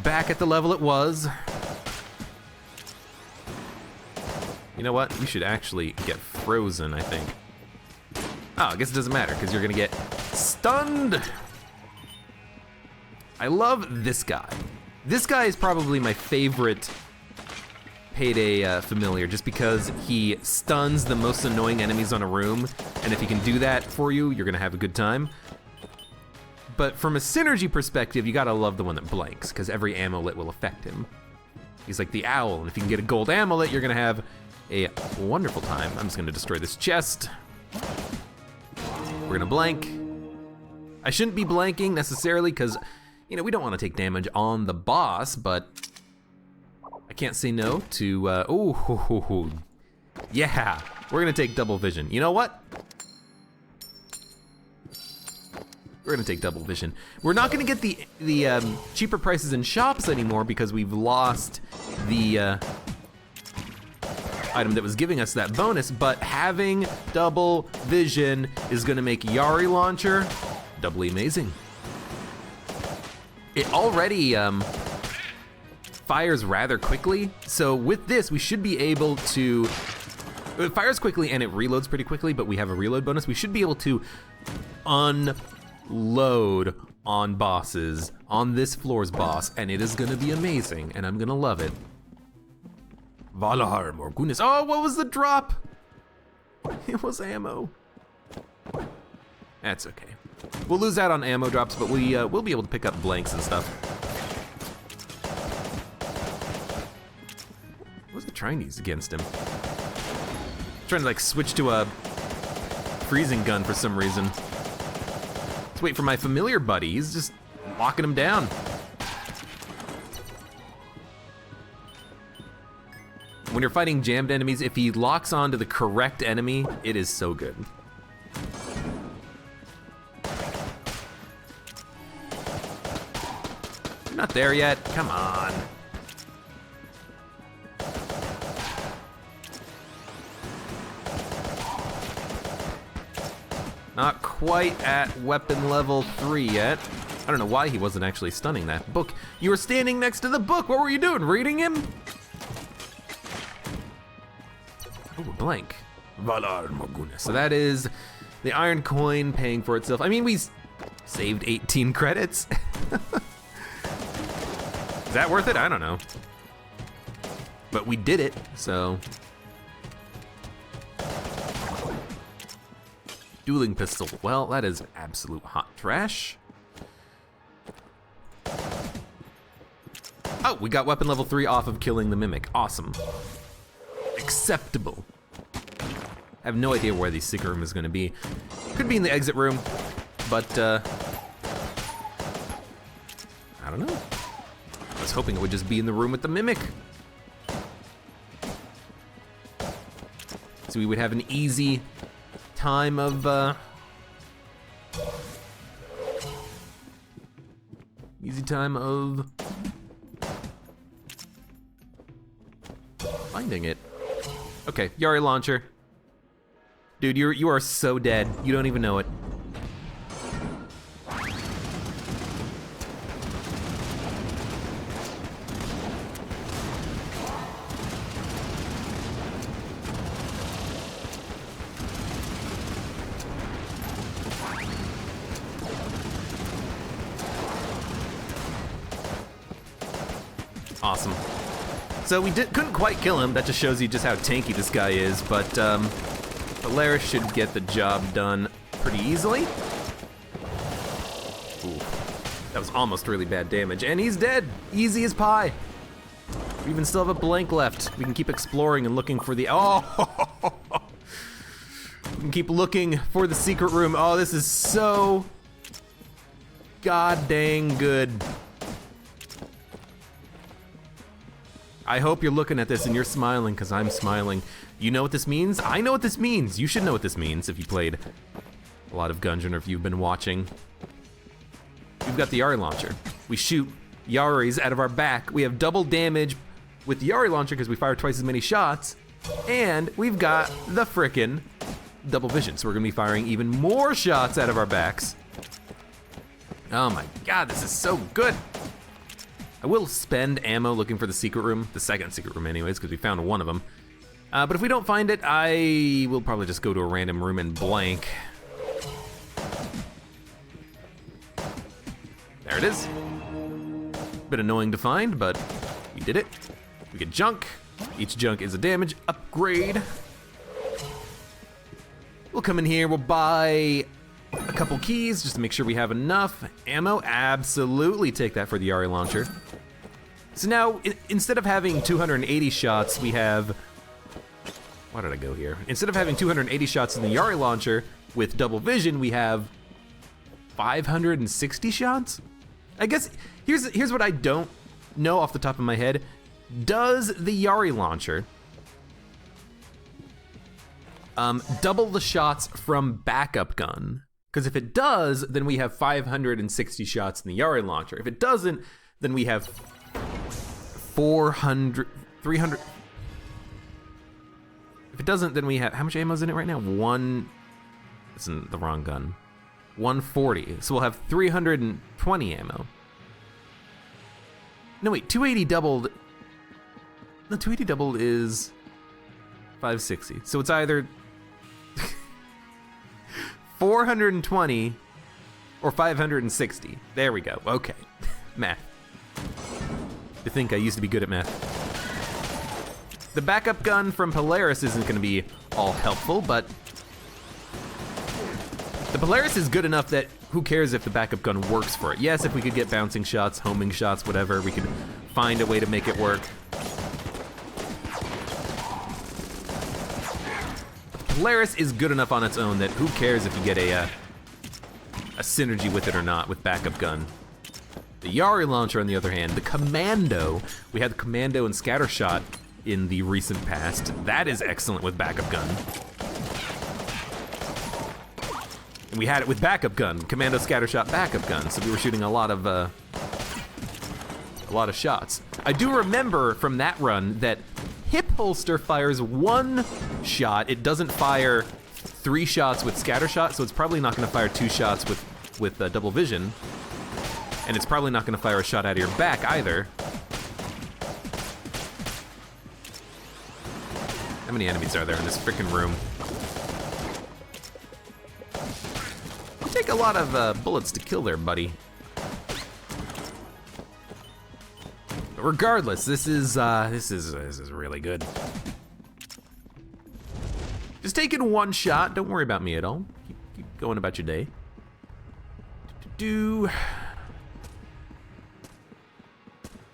back at the level it was. You know what? We should actually get frozen, I think. Oh, I guess it doesn't matter, because you're gonna get stunned. I love this guy. This guy is probably my favorite Payday familiar, just because he stuns the most annoying enemies on a room, and if he can do that for you, you're gonna have a good time. But from a synergy perspective, you gotta love the one that blanks, because every amulet will affect him. He's like the owl, and if you can get a gold amulet, you're gonna have a wonderful time. I'm just gonna destroy this chest. We're gonna blank. I shouldn't be blanking necessarily, because you know, we don't want to take damage on the boss, but I can't say no to, yeah, we're gonna take double vision. You know what? We're gonna take double vision. We're not gonna get the cheaper prices in shops anymore because we've lost the item that was giving us that bonus, but having double vision is gonna make Yari Launcher doubly amazing. It already fires rather quickly, so with this we should be able to, it fires quickly and it reloads pretty quickly, but we have a reload bonus. We should be able to unload on bosses, on this floor's boss, and it is gonna be amazing, and I'm gonna love it. Valar Morgunis. Oh, what was the drop? It was ammo. That's okay. We'll lose out on ammo drops, but we'll be able to pick up blanks and stuff. What was the trying to use against him? Trying to like switch to a freezing gun for some reason. Let's wait for my familiar buddy. He's just locking him down. When you're fighting jammed enemies, if he locks onto the correct enemy, it is so good. Not there yet, come on. Not quite at weapon level 3 yet. I don't know why he wasn't actually stunning that book. You were standing next to the book, what were you doing, reading him? Oh, blank. Valar Morgunis. So that is the iron coin paying for itself. I mean, we saved 18 credits. Is that worth it? I don't know. But we did it, so. Dueling pistol. Well, that is absolute hot trash. Oh, we got weapon level 3 off of killing the mimic. Awesome. Acceptable. I have no idea where the secret room is gonna be. Could be in the exit room, but I don't know. I was hoping it would just be in the room with the mimic. So we would have an easy time of finding it. Okay, Yari Launcher. Dude, you are so dead. You don't even know it. Awesome. So we couldn't quite kill him. That just shows you just how tanky this guy is, but Polaris should get the job done pretty easily. Ooh, that was almost really bad damage, and he's dead. Easy as pie. We even still have a blank left. We can keep exploring and looking for the, oh! We can keep looking for the secret room. Oh, this is so god dang good. I hope you're looking at this and you're smiling, because I'm smiling. You know what this means? I know what this means. You should know what this means if you played a lot of Gungeon or if you've been watching. We've got the Yari Launcher. We shoot Yaris out of our back. We have double damage with the Yari Launcher because we fire twice as many shots. And we've got the frickin' double vision, so we're gonna be firing even more shots out of our backs. Oh my God, this is so good. I will spend ammo looking for the secret room, the second secret room anyways, because we found one of them. But if we don't find it, I will probably just go to a random room and blank. There it is. Bit annoying to find, but we did it. We get junk. Each junk is a damage upgrade. We'll come in here, we'll buy a couple keys just to make sure we have enough ammo. Absolutely take that for the Yari launcher. So now, instead of having 280 shots, we have, why did I go here? Instead of having 280 shots in the Yari launcher with double vision, we have 560 shots? I guess, here's what I don't know off the top of my head. Does the Yari launcher double the shots from backup gun? Because if it does, then we have 560 shots in the Yari launcher. If it doesn't, then we have 300. If it doesn't, then we have, how much ammo is in it right now? It's in the wrong gun. 140, so we'll have 320 ammo. No wait, 280 doubled. No, 280 doubled is 560. So it's either 420 or 560. There we go, okay. Math. I think I used to be good at math. The backup gun from Polaris isn't gonna be all helpful, but the Polaris is good enough that who cares if the backup gun works for it. Yes, if we could get bouncing shots, homing shots, whatever, we could find a way to make it work. Polaris is good enough on its own that who cares if you get a synergy with it or not with backup gun. The Yari launcher, on the other hand, the Commando, we had the Commando and Scatter Shot in the recent past. That is excellent with backup gun. And we had it with backup gun, Commando Scatter Shot backup gun, so we were shooting a lot of shots. I do remember from that run that hip holster fires one shot. It doesn't fire 3 shots with Scatter Shot, so it's probably not gonna fire 2 shots with double vision. And it's probably not gonna fire a shot out of your back either. How many enemies are there in this freaking room? You take a lot of bullets to kill there, buddy. But regardless, this is really good. Just taking one shot. Don't worry about me at all. Keep going about your day.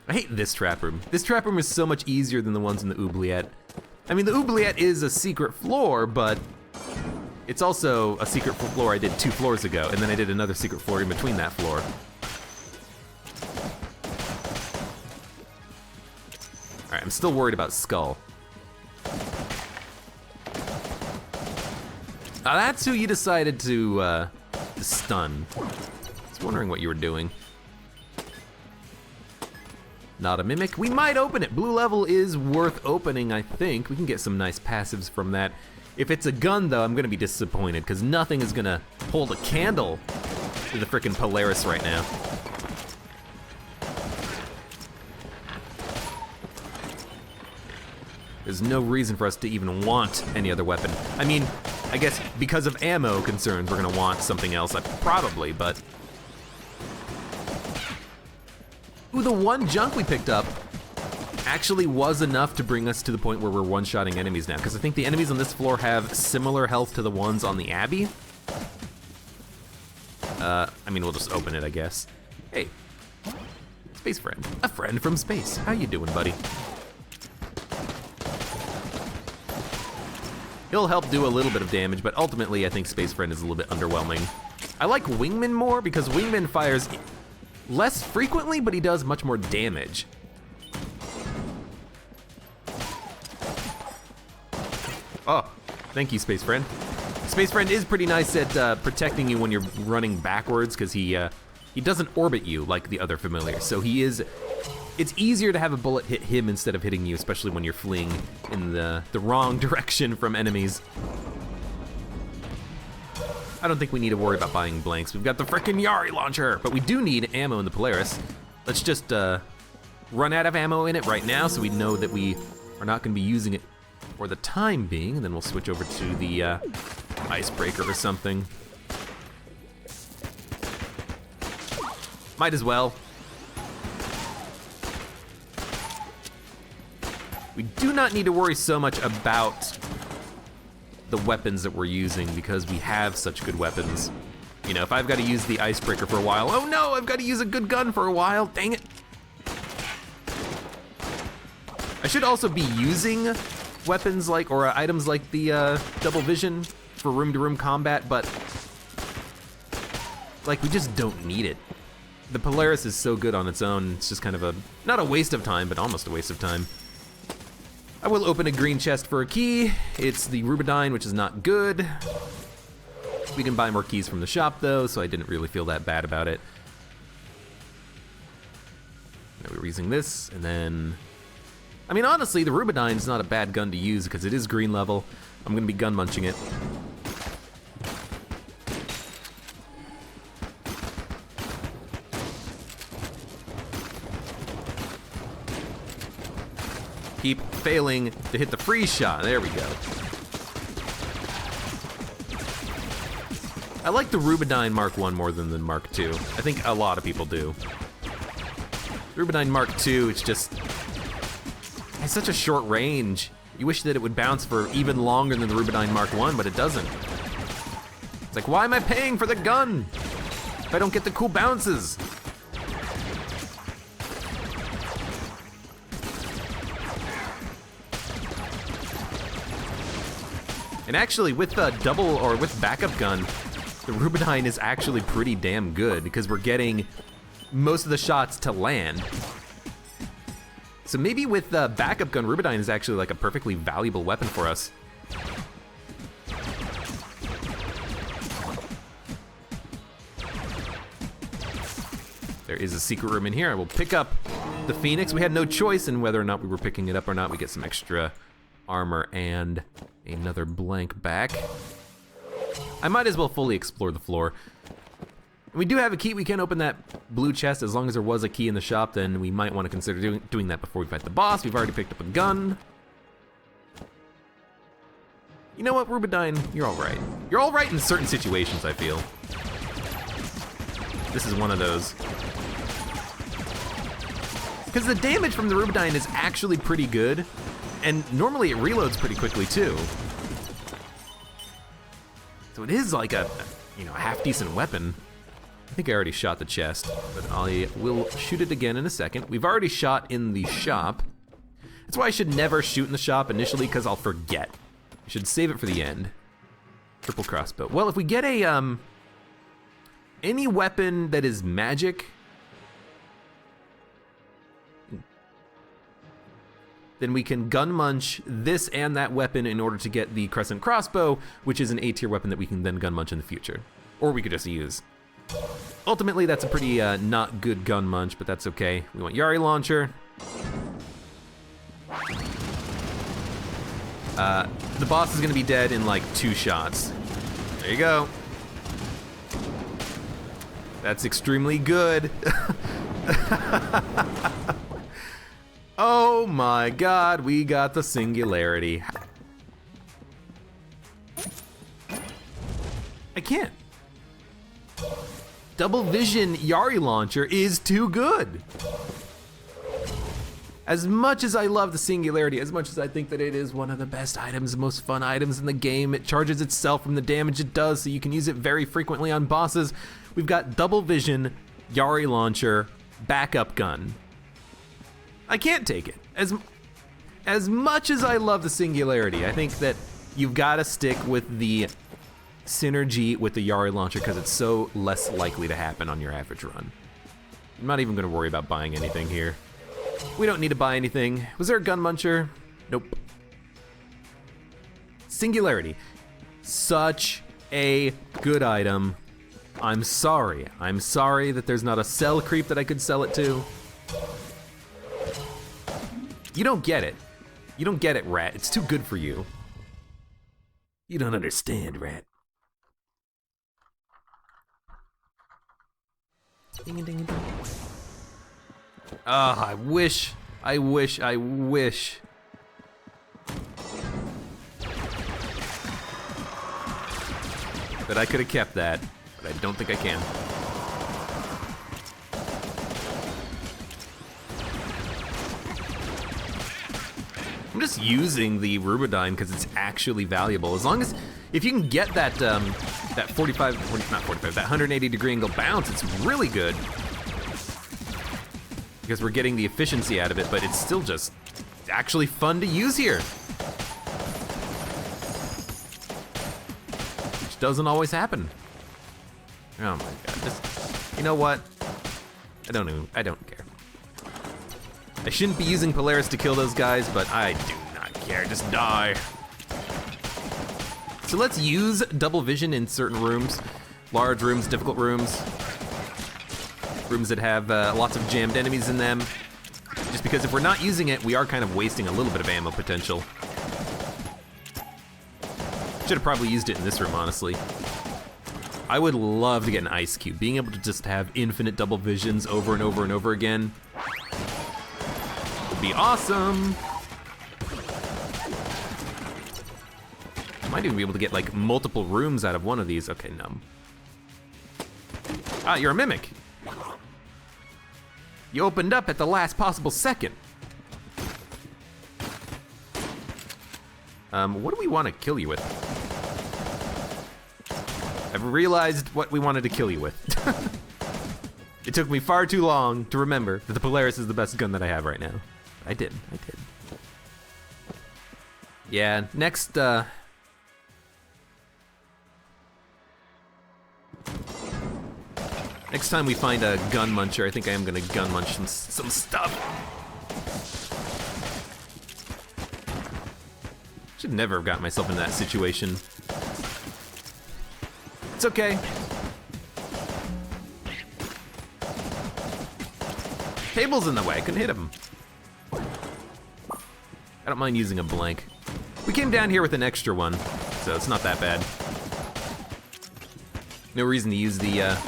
I hate this trap room. This trap room is so much easier than the ones in the oubliette. I mean, the oubliette is a secret floor, but it's also a secret floor I did 2 floors ago, and then I did another secret floor in between that floor. All right, I'm still worried about Skull. That's who you decided to stun. I was wondering what you were doing. Not a mimic. We might open it. Blue level is worth opening, I think. We can get some nice passives from that. If it's a gun, though, I'm gonna be disappointed, because nothing is gonna hold a candle to the frickin' Polaris right now. There's no reason for us to even want any other weapon. I mean, I guess because of ammo concerns, we're gonna want something else, probably, but... Ooh, the one junk we picked up actually was enough to bring us to the point where we're one-shotting enemies now, because I think the enemies on this floor have similar health to the ones on the Abbey. I mean, we'll just open it, I guess. Hey, space friend. A friend from space. How you doing, buddy? He'll help do a little bit of damage, but ultimately I think Space Friend is a little bit underwhelming. I like Wingman more because Wingman fires less frequently, but he does much more damage. Oh, thank you, Space Friend. Space Friend is pretty nice at protecting you when you're running backwards, because he doesn't orbit you like the other familiars, so it's easier to have a bullet hit him instead of hitting you, especially when you're fleeing in the wrong direction from enemies. I don't think we need to worry about buying blanks. We've got the frickin' Yari launcher, but we do need ammo in the Polaris. Let's just run out of ammo in it right now so we know that we are not gonna be using it for the time being, and then we'll switch over to the icebreaker or something. Might as well. We do not need to worry so much about the weapons that we're using because we have such good weapons. You know, if I've got to use the icebreaker for a while, oh no, I've got to use a good gun for a while, dang it. I should also be using weapons like, or items like the double vision for room-to-room combat, but like we just don't need it. The Polaris is so good on its own, it's just kind of not a waste of time, but almost a waste of time. I will open a green chest for a key. It's the Rubidyne, which is not good. We can buy more keys from the shop though, so I didn't really feel that bad about it. Now we're using this, and then, I mean, honestly, the Rubidyne is not a bad gun to use because it is green level. I'm gonna be gun munching it. Keep failing to hit the freeze shot. There we go. I like the Rubidyne Mark 1 more than the Mark 2. I think a lot of people do. Rubidyne Mark 2, it's just, it's such a short range. You wish that it would bounce for even longer than the Rubidyne Mark 1, but it doesn't. It's like, why am I paying for the gun if I don't get the cool bounces? And actually, with the double or with backup gun, the Rubidyne is actually pretty damn good because we're getting most of the shots to land. So maybe with the backup gun, Rubidyne is actually like a perfectly valuable weapon for us. There is a secret room in here. I will pick up the Phoenix. We had no choice in whether or not we were picking it up or not. We get some extra armor and another blank back. I might as well fully explore the floor. We do have a key. We can open that blue chest. As long as there was a key in the shop, then we might want to consider doing that before we fight the boss. We've already picked up a gun. You know what, Rubidyne? You're all right. You're all right in certain situations, I feel. This is one of those. Because the damage from the Rubidyne is actually pretty good, and normally it reloads pretty quickly too. So it is like a half decent weapon. I think I already shot the chest, but I will shoot it again in a second. We've already shot in the shop. That's why I should never shoot in the shop initially, because I'll forget. I should save it for the end. Triple crossbow. Well, if we get a any weapon that is magic, then we can gun munch this and that weapon in order to get the crescent crossbow, which is an A tier weapon that we can then gun munch in the future. Or we could just use. Ultimately, that's a pretty not good gun munch, but that's okay. We want Yari launcher. The boss is gonna be dead in like 2 shots. There you go. That's extremely good. Oh my god, we got the singularity. I can't. Double vision Yari launcher is too good. As much as I love the singularity, as much as I think that it is one of the best items, most fun items in the game, it charges itself from the damage it does, so you can use it very frequently on bosses. We've got double vision Yari launcher backup gun. I can't take it. As much as I love the singularity, I think that you've got to stick with the synergy with the Yari launcher because it's so less likely to happen on your average run. I'm not even going to worry about buying anything here. We don't need to buy anything. Was there a gun muncher? Nope. Singularity. Such a good item. I'm sorry. I'm sorry that there's not a sell creep that I could sell it to. You don't get it. You don't get it, Rat. It's too good for you. You don't understand, Rat. Ding, ding, ding. Oh, I wish. That I could have kept that, but I don't think I can. I'm just using the Rubidyne because it's actually valuable. As long as, if you can get that that 180 degree angle bounce, it's really good. Because we're getting the efficiency out of it, but it's still just actually fun to use here. Which doesn't always happen. Oh my god, you know what? I don't care. I shouldn't be using Polaris to kill those guys, but I do not care, just die. So let's use double vision in certain rooms. Large rooms, difficult rooms. Rooms that have lots of jammed enemies in them. Just because if we're not using it, we are kind of wasting a little bit of ammo potential. Should have probably used it in this room, honestly. I would love to get an ice cube. Being able to just have infinite double visions over and over and over again would be awesome. I might even be able to get like multiple rooms out of one of these. Okay, no. Ah, you're a mimic. You opened up at the last possible second. What do we want to kill you with? I've realized what we wanted to kill you with. It took me far too long to remember that the Polaris is the best gun that I have right now. I did. Yeah, next, next time we find a gun muncher, I think I am gonna gun munch some stuff. Should never have gotten myself in that situation. It's okay. Table's in the way, I couldn't hit him. I don't mind using a blank. We came down here with an extra one, so it's not that bad. No reason to use the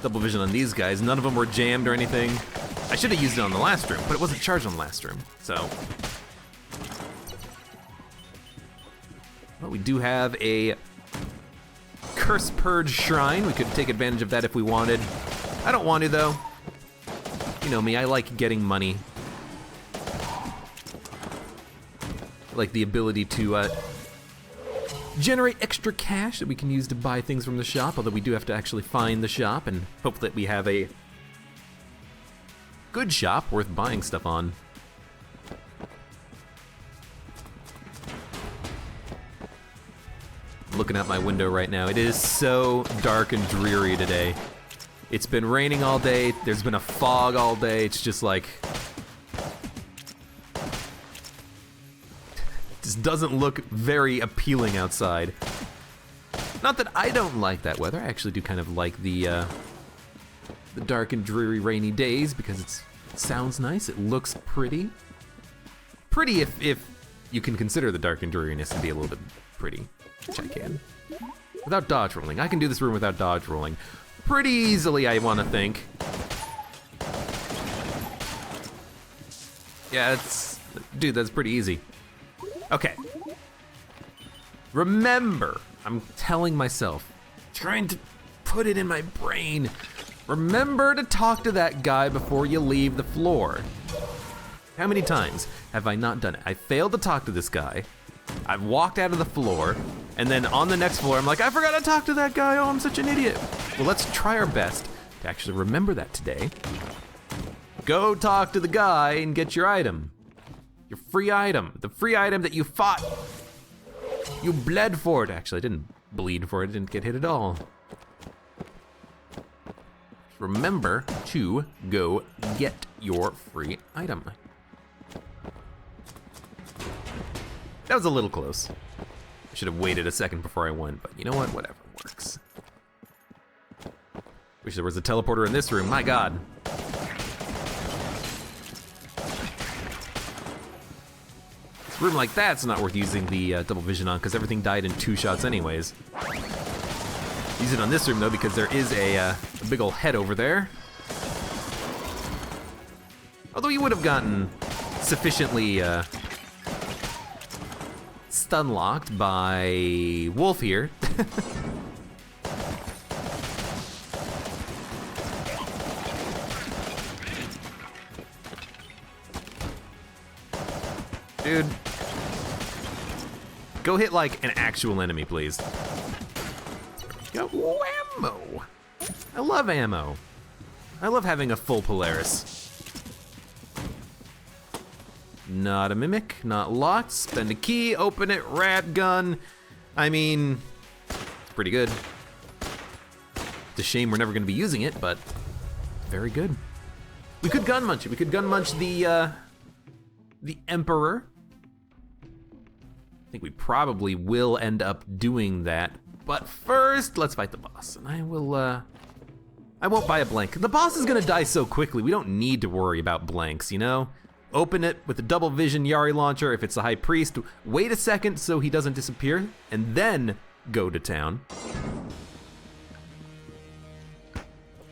double vision on these guys. None of them were jammed or anything. I should have used it on the last room, but it wasn't charged on the last room, so. Well, we do have a Curse Purge Shrine. We could take advantage of that if we wanted. I don't want to, though. You know me, I like getting money. I like the ability to generate extra cash that we can use to buy things from the shop, although we do have to actually find the shop and hope that we have a good shop worth buying stuff on. Looking out my window right now. It is so dark and dreary today. It's been raining all day. There's been a fog all day. It's just like, just doesn't look very appealing outside. Not that I don't like that weather. I actually do kind of like the dark and dreary rainy days because it sounds nice. It looks pretty. Pretty if you can consider the dark and dreariness to be a little bit pretty. Which I can. Without dodge rolling. I can do this room without dodge rolling. Pretty easily, I want to think. Yeah, dude, that's pretty easy. Okay. Remember, I'm telling myself, trying to put it in my brain. Remember to talk to that guy before you leave the floor. How many times have I not done it? I failed to talk to this guy. I've walked out of the floor, and then on the next floor, I'm like, I forgot to talk to that guy. Oh, I'm such an idiot. Well, let's try our best to actually remember that today. Go talk to the guy and get your item. Your free item. The free item that you fought. You bled for it. Actually, I didn't bleed for it. I didn't get hit at all. Remember to go get your free item. That was a little close. I should have waited a second before I went, but you know what? Whatever works. Wish there was a teleporter in this room, my god. A room like that's not worth using the double vision on because everything died in 2 shots anyways. Use it on this room though, because there is a big ol' head over there. Although you would have gotten sufficiently stun locked by Wolf here. Dude, go hit like an actual enemy, please. Go ammo. I love ammo. I love having a full Polaris. Not a mimic, not locked. Spend a key, open it, rad gun. I mean, it's pretty good. It's a shame we're never gonna be using it, but very good. We could gun munch it. We could gun munch the Emperor. I think we probably will end up doing that. But first, let's fight the boss. And I won't buy a blank. The boss is gonna die so quickly, we don't need to worry about blanks, you know? Open it with the double vision Yari launcher if it's the High Priest. Wait a second so he doesn't disappear, and then go to town.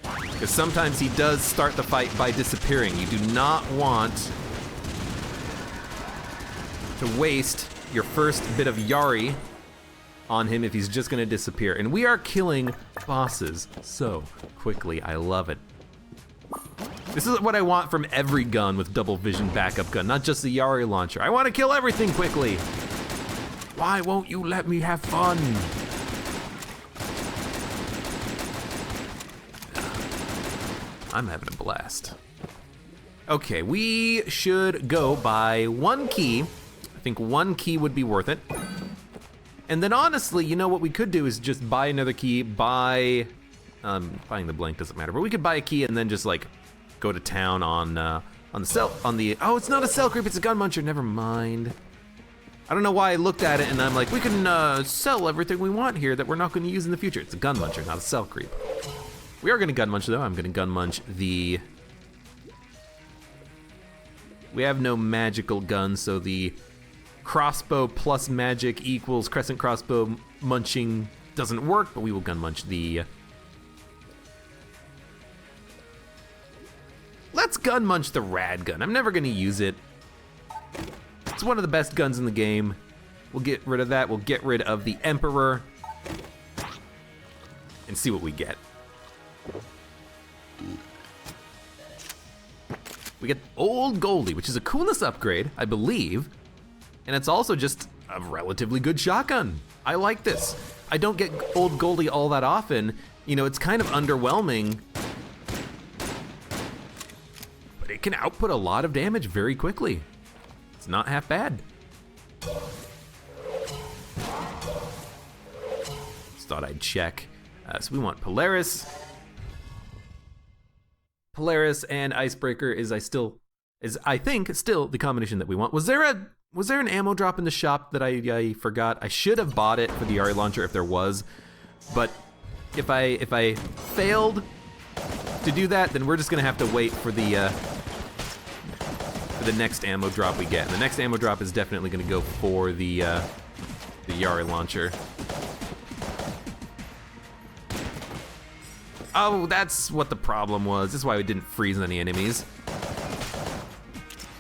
Because sometimes he does start the fight by disappearing. You do not want to waste your first bit of Yari on him if he's just gonna disappear. And we are killing bosses so quickly, I love it. This is what I want from every gun with double vision backup gun, not just the Yari launcher. I want to kill everything quickly. Why won't you let me have fun? I'm having a blast. Okay, we should go buy one key. I think one key would be worth it. And then honestly, you know what we could do is just buy another key, buying the blank doesn't matter, but we could buy a key and then just like go to town on the oh, it's not a cell creep, it's a gun muncher, never mind. I don't know why I looked at it and I'm like, we can sell everything we want here that we're not gonna use in the future. It's a gun muncher, not a cell creep. We are gonna gun munch though. I'm gonna gun munch the, we have no magical guns, so the crossbow plus magic equals crescent crossbow munching doesn't work, but we will gun munch the, let's gun munch the rad gun. I'm never gonna use it. It's one of the best guns in the game. We'll get rid of that. We'll get rid of the Emperor and see what we get. We get Old Goldie, which is a coolness upgrade, I believe. And it's also just a relatively good shotgun. I like this. I don't get Old Goldie all that often. You know, it's kind of underwhelming, but it can output a lot of damage very quickly. It's not half bad. Just thought I'd check. So we want Polaris. Polaris and Icebreaker is I think still the combination that we want. Was there an ammo drop in the shop that I forgot? I should have bought it for the Yari launcher if there was, but if I failed to do that, then we're just gonna have to wait for the next ammo drop we get. And the next ammo drop is definitely gonna go for the Yari launcher. Oh, that's what the problem was. This is why we didn't freeze any enemies.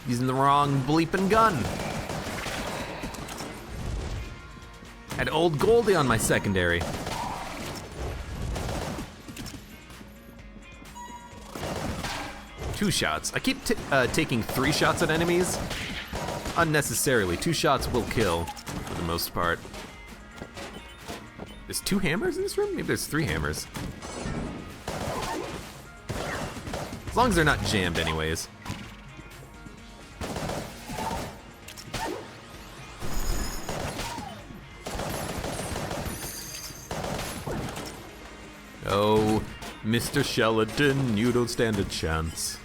Using the wrong bleeping gun. Had Old Goldie on my secondary. Two shots. I keep taking 3 shots at enemies unnecessarily. 2 shots will kill for the most part. There's 2 hammers in this room? Maybe there's 3 hammers. As long as they're not jammed anyways. Oh, Mr. Chillin, you don't stand a chance.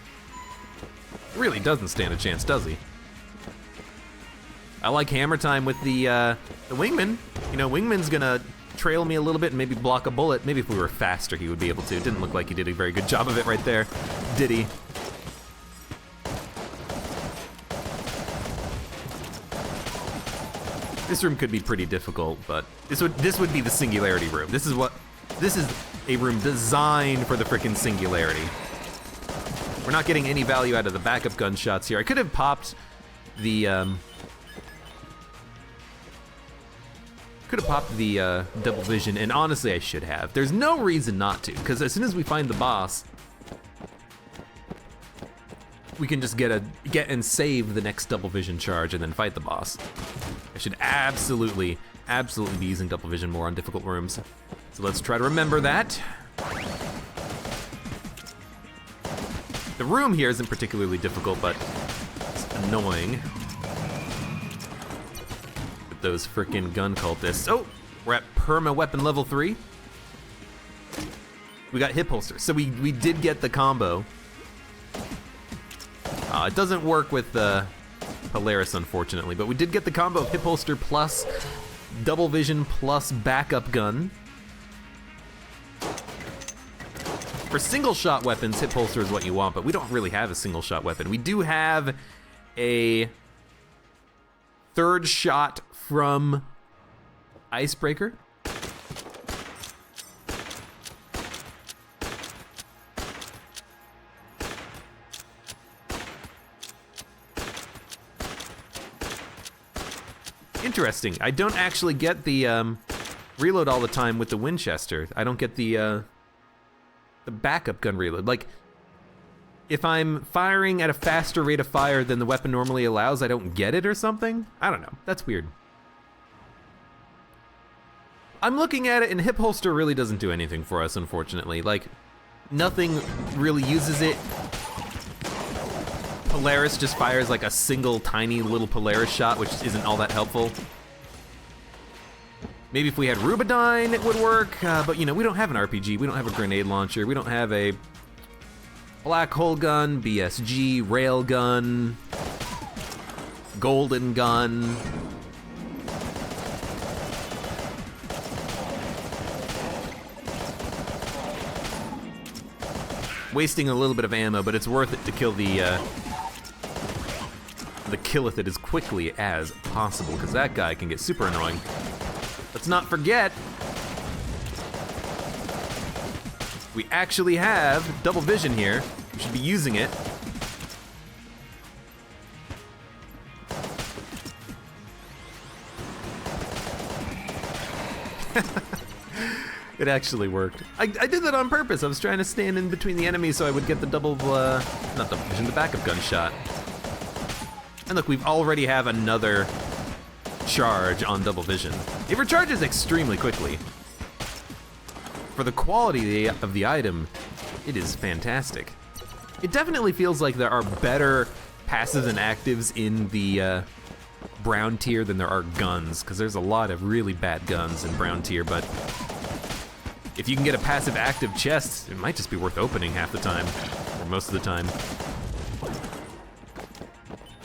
Really doesn't stand a chance, does he? I like hammer time with the wingman. You know, wingman's gonna trail me a little bit and maybe block a bullet. Maybe if we were faster, he would be able to. It didn't look like he did a very good job of it right there, did he? This room could be pretty difficult, but this would be the singularity room. This is what This is a room designed for the frickin' singularity. We're not getting any value out of the backup gunshots here. I could have popped the double vision, and honestly I should have. There's no reason not to, because as soon as we find the boss, we can just get and save the next double vision charge and then fight the boss. I should absolutely be using double vision more on difficult rooms. So let's try to remember that. The room here isn't particularly difficult, but it's annoying with those frickin' gun cultists. Oh, we're at perma weapon level 3. We got hip holster, so we did get the combo. It doesn't work with the Polaris, unfortunately, but we did get the combo of hip holster plus double vision plus backup gun. For single shot weapons, hip holster is what you want, but we don't really have a single shot weapon. We do have a third shot from Icebreaker. Interesting. I don't actually get the reload all the time with the Winchester. I don't get the backup gun reload. Like, if I'm firing at a faster rate of fire than the weapon normally allows, I don't get it or something? I don't know. That's weird. I'm looking at it, and hip holster really doesn't do anything for us, unfortunately. Like, nothing really uses it. Polaris just fires like a single tiny little Polaris shot, which isn't all that helpful. Maybe if we had Rubidyne, it would work, but you know, we don't have an RPG, we don't have a grenade launcher, we don't have a black hole gun, BSG, rail gun, golden gun. Wasting a little bit of ammo, but it's worth it to kill the killeth it as quickly as possible, because that guy can get super annoying. Let's not forget, we actually have double vision here. We should be using it. It actually worked. I did that on purpose. I was trying to stand in between the enemies so I would get the double, not double vision, the backup gun shot. And look, we've already have another charge on double vision. It recharges extremely quickly. For the quality of the item, it is fantastic. It definitely feels like there are better passives and actives in the brown tier than there are guns, because there's a lot of really bad guns in brown tier, but if you can get a passive active chest, it might just be worth opening half the time, or most of the time.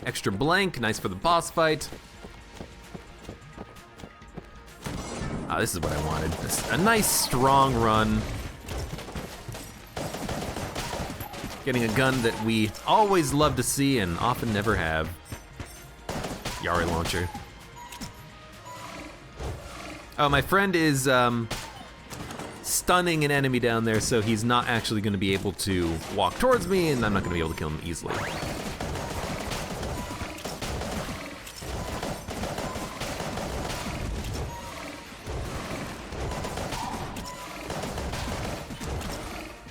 Extra blank, nice for the boss fight. This is what I wanted. A nice strong run. Getting a gun that we always love to see and often never have. Yari launcher. Oh, my friend is stunning an enemy down there, so he's not actually going to be able to walk towards me, and I'm not going to be able to kill him easily.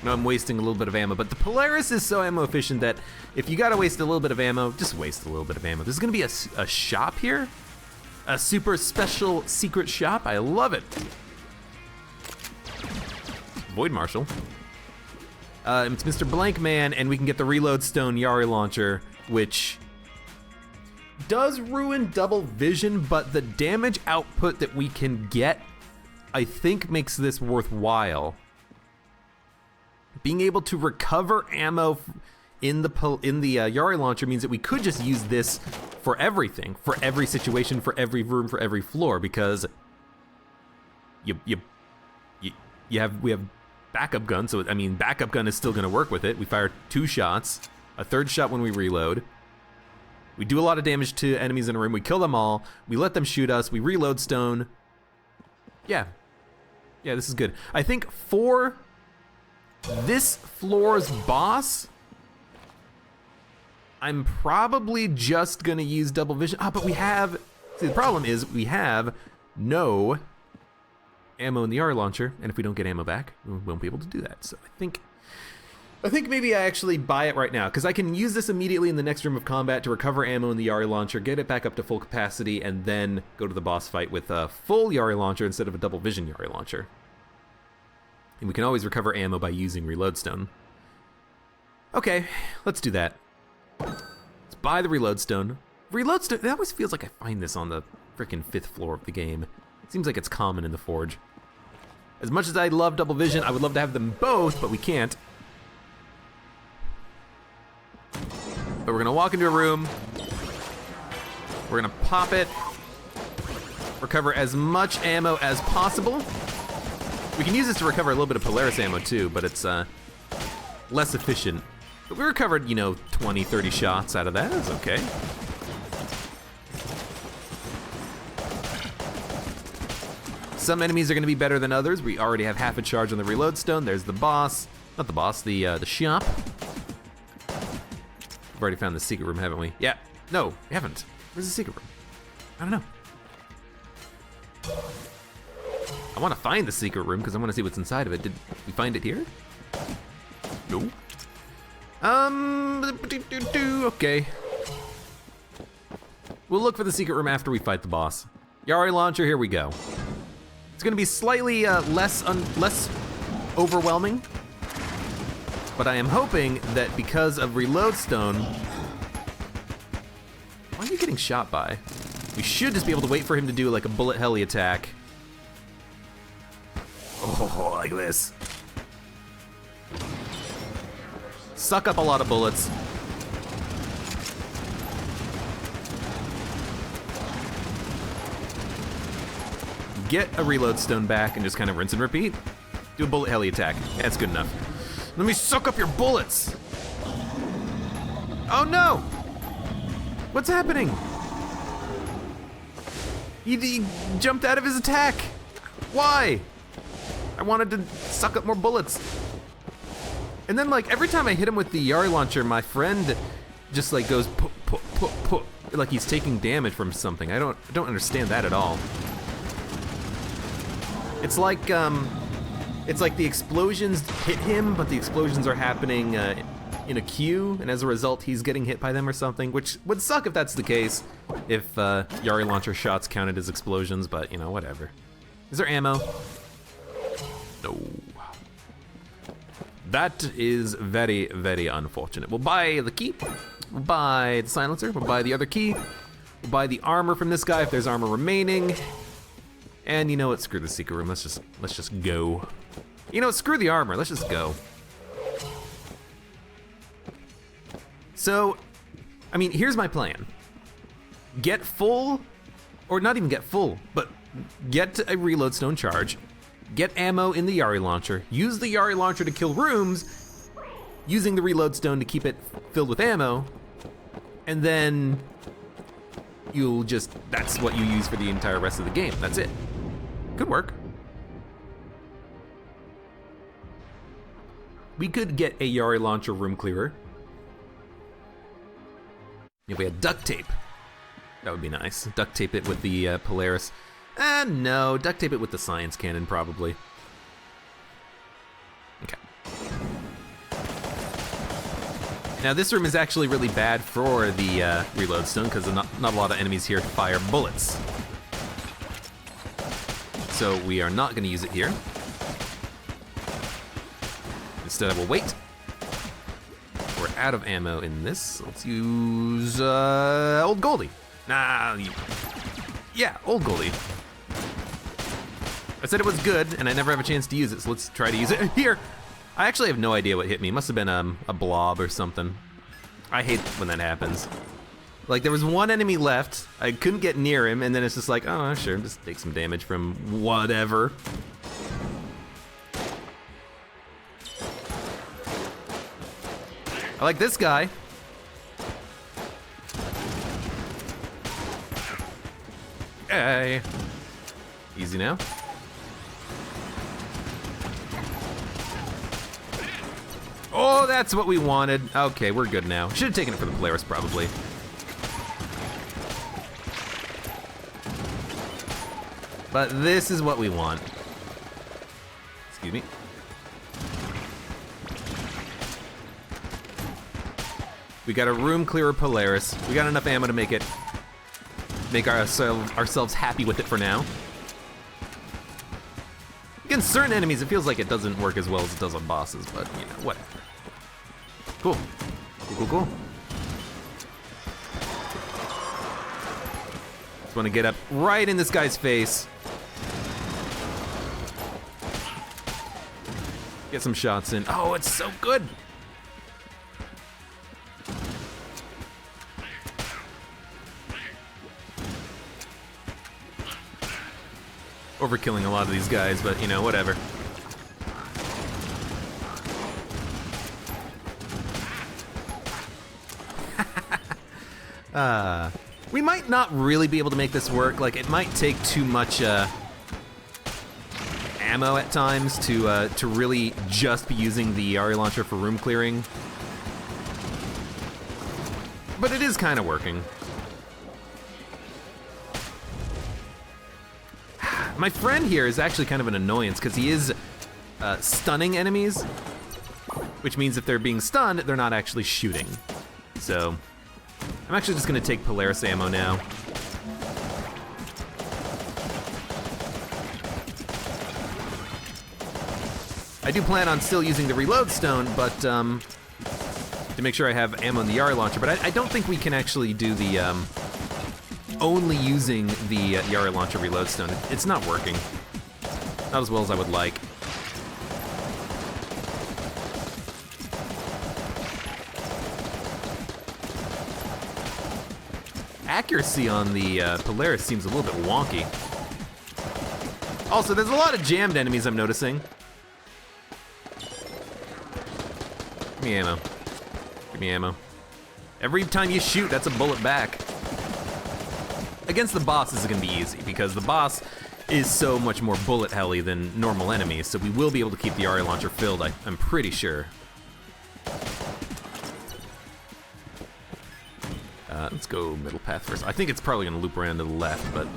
No, I'm wasting a little bit of ammo, but the Polaris is so ammo efficient that if you gotta waste a little bit of ammo, just waste a little bit of ammo. There's gonna be a shop here, a super special secret shop. I love it. Void Marshal. It's Mr. Blank Man, and we can get the Reload Stone Yari launcher, which does ruin double vision, but the damage output that we can get, I think, makes this worthwhile. Being able to recover ammo in the Yari launcher means that we could just use this for everything, for every situation, for every room, for every floor, because we have backup gun, so I mean backup gun is still gonna work with it. We fire 2 shots, a 3rd shot when we reload. We do a lot of damage to enemies in a room, we kill them all, we let them shoot us, we reload stone. Yeah, Yeah, this is good. I think for this floor's boss, I'm probably just gonna use double vision. Ah, but we have, see, the problem is we have no ammo in the Yari launcher, and if we don't get ammo back, we won't be able to do that. So I think maybe I actually buy it right now, because I can use this immediately in the next room of combat to recover ammo in the Yari launcher, get it back up to full capacity, and then go to the boss fight with a full Yari launcher instead of a double vision Yari launcher. And we can always recover ammo by using reload stone. Okay, let's do that. Let's buy the reload stone. Reload stone, it always feels like I find this on the frickin' 5th floor of the game. It seems like it's common in the Forge. As much as I love double vision, I would love to have them both, but we can't. But we're gonna walk into a room. We're gonna pop it. Recover as much ammo as possible. We can use this to recover a little bit of Polaris ammo too, but it's less efficient. But we recovered, you know, 20, 30 shots out of that. That's okay. Some enemies are gonna be better than others. We already have half a charge on the reload stone. There's the boss. Not the boss, the shop. We've already found the secret room, haven't we? Yeah. No, we haven't. Where's the secret room? I don't know. I want to find the secret room because I want to see what's inside of it. Did we find it here? No. Okay. We'll look for the secret room after we fight the boss. Yari launcher, here we go. It's gonna be slightly less overwhelming, but I am hoping that because of reload stone. Why are you getting shot by? We should just be able to wait for him to do like a bullet heli attack. Oh, like this. Suck up a lot of bullets. Get a reload stone back and just kind of rinse and repeat. Do a bullet heli attack. That's good enough. Let me suck up your bullets. Oh no! What's happening? He jumped out of his attack. Why? I wanted to suck up more bullets. And then like every time I hit him with the Yari launcher, my friend just like goes put, like he's taking damage from something. I don't understand that at all. It's like the explosions hit him, but the explosions are happening in a queue, and as a result, he's getting hit by them or something, which would suck if that's the case, if Yari launcher shots counted as explosions, but you know, whatever. Is there ammo? No. That is very, very unfortunate. We'll buy the key, we'll buy the silencer, we'll buy the other key, we'll buy the armor from this guy if there's armor remaining. And you know what, screw the secret room, let's just go. You know what, screw the armor, let's just go. So, I mean, here's my plan. Get full, or not even get full, but get a reload stone charge, get ammo in the Yari launcher, use the Yari launcher to kill rooms, using the reload stone to keep it filled with ammo, and then you'll just, that's what you use for the entire rest of the game, that's it. Could work. We could get a Yari launcher room clearer. If we had duct tape, that would be nice. Duct tape it with the Polaris. No, duct tape it with the science cannon, probably. Okay. Now this room is actually really bad for the reload stone because not a lot of enemies here fire bullets. So we are not gonna use it here. Instead I will wait. We're out of ammo in this. Let's use Old Goldie. Yeah, Old Goldie. I said it was good, and I never have a chance to use it, so let's try to use it here. I actually have no idea what hit me. It must have been a blob or something. I hate when that happens. Like there was one enemy left, I couldn't get near him, and then it's just like, oh sure, just take some damage from whatever. I like this guy. Hey. Easy now. Oh, that's what we wanted. Okay, we're good now. Should have taken it for the Polaris, probably. But this is what we want. Excuse me. We got a room clearer Polaris. We got enough ammo to make ourselves happy with it for now. Against certain enemies, it feels like it doesn't work as well as it does on bosses, but, you know, whatever. Cool. Cool. Just want to get up right in this guy's face. Get some shots in. Oh, it's so good. Overkilling a lot of these guys, but you know, whatever. We might not really be able to make this work. Like, it might take too much ammo at times to really just be using the Yari launcher for room clearing. But it is kind of working. My friend here is actually kind of an annoyance because he is stunning enemies, which means if they're being stunned, they're not actually shooting. So I'm actually just gonna take Polaris ammo now. I do plan on still using the reload stone, but to make sure I have ammo in the Yari launcher, but I don't think we can actually do the only using the Yari launcher reload stone. It's not working. Not as well as I would like. Accuracy on the Polaris seems a little bit wonky. Also, there's a lot of jammed enemies I'm noticing. Give me ammo. Give me ammo. Every time you shoot, that's a bullet back. Against the boss, this is gonna be easy because the boss is so much more bullet helly than normal enemies, so we will be able to keep the Yari launcher filled, I'm pretty sure. Let's go middle path first. I think it's probably gonna loop around to the left, but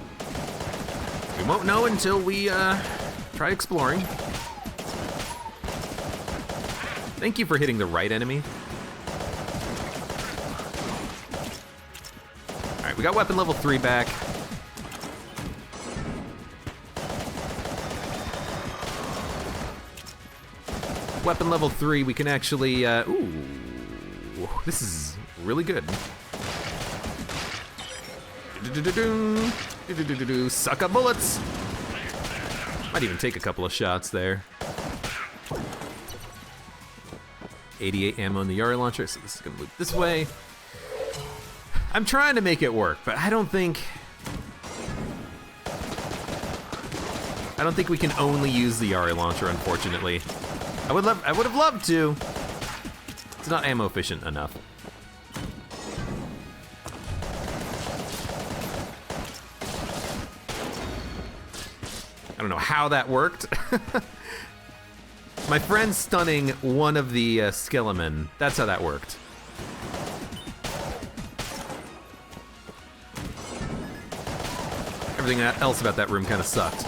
we won't know until we try exploring. Thank you for hitting the right enemy. Alright, we got weapon level 3 back. Weapon level 3, we can actually, ooh, this is really good. Suck up bullets! Might even take a couple of shots there. 88 ammo in the Yari launcher, so this is gonna loop this way. I'm trying to make it work, but I don't think we can only use the Yari launcher, unfortunately. I would have loved to. It's not ammo efficient enough. I don't know how that worked. My friend stunning one of the Skelemen. That's how that worked. Everything else about that room kind of sucked.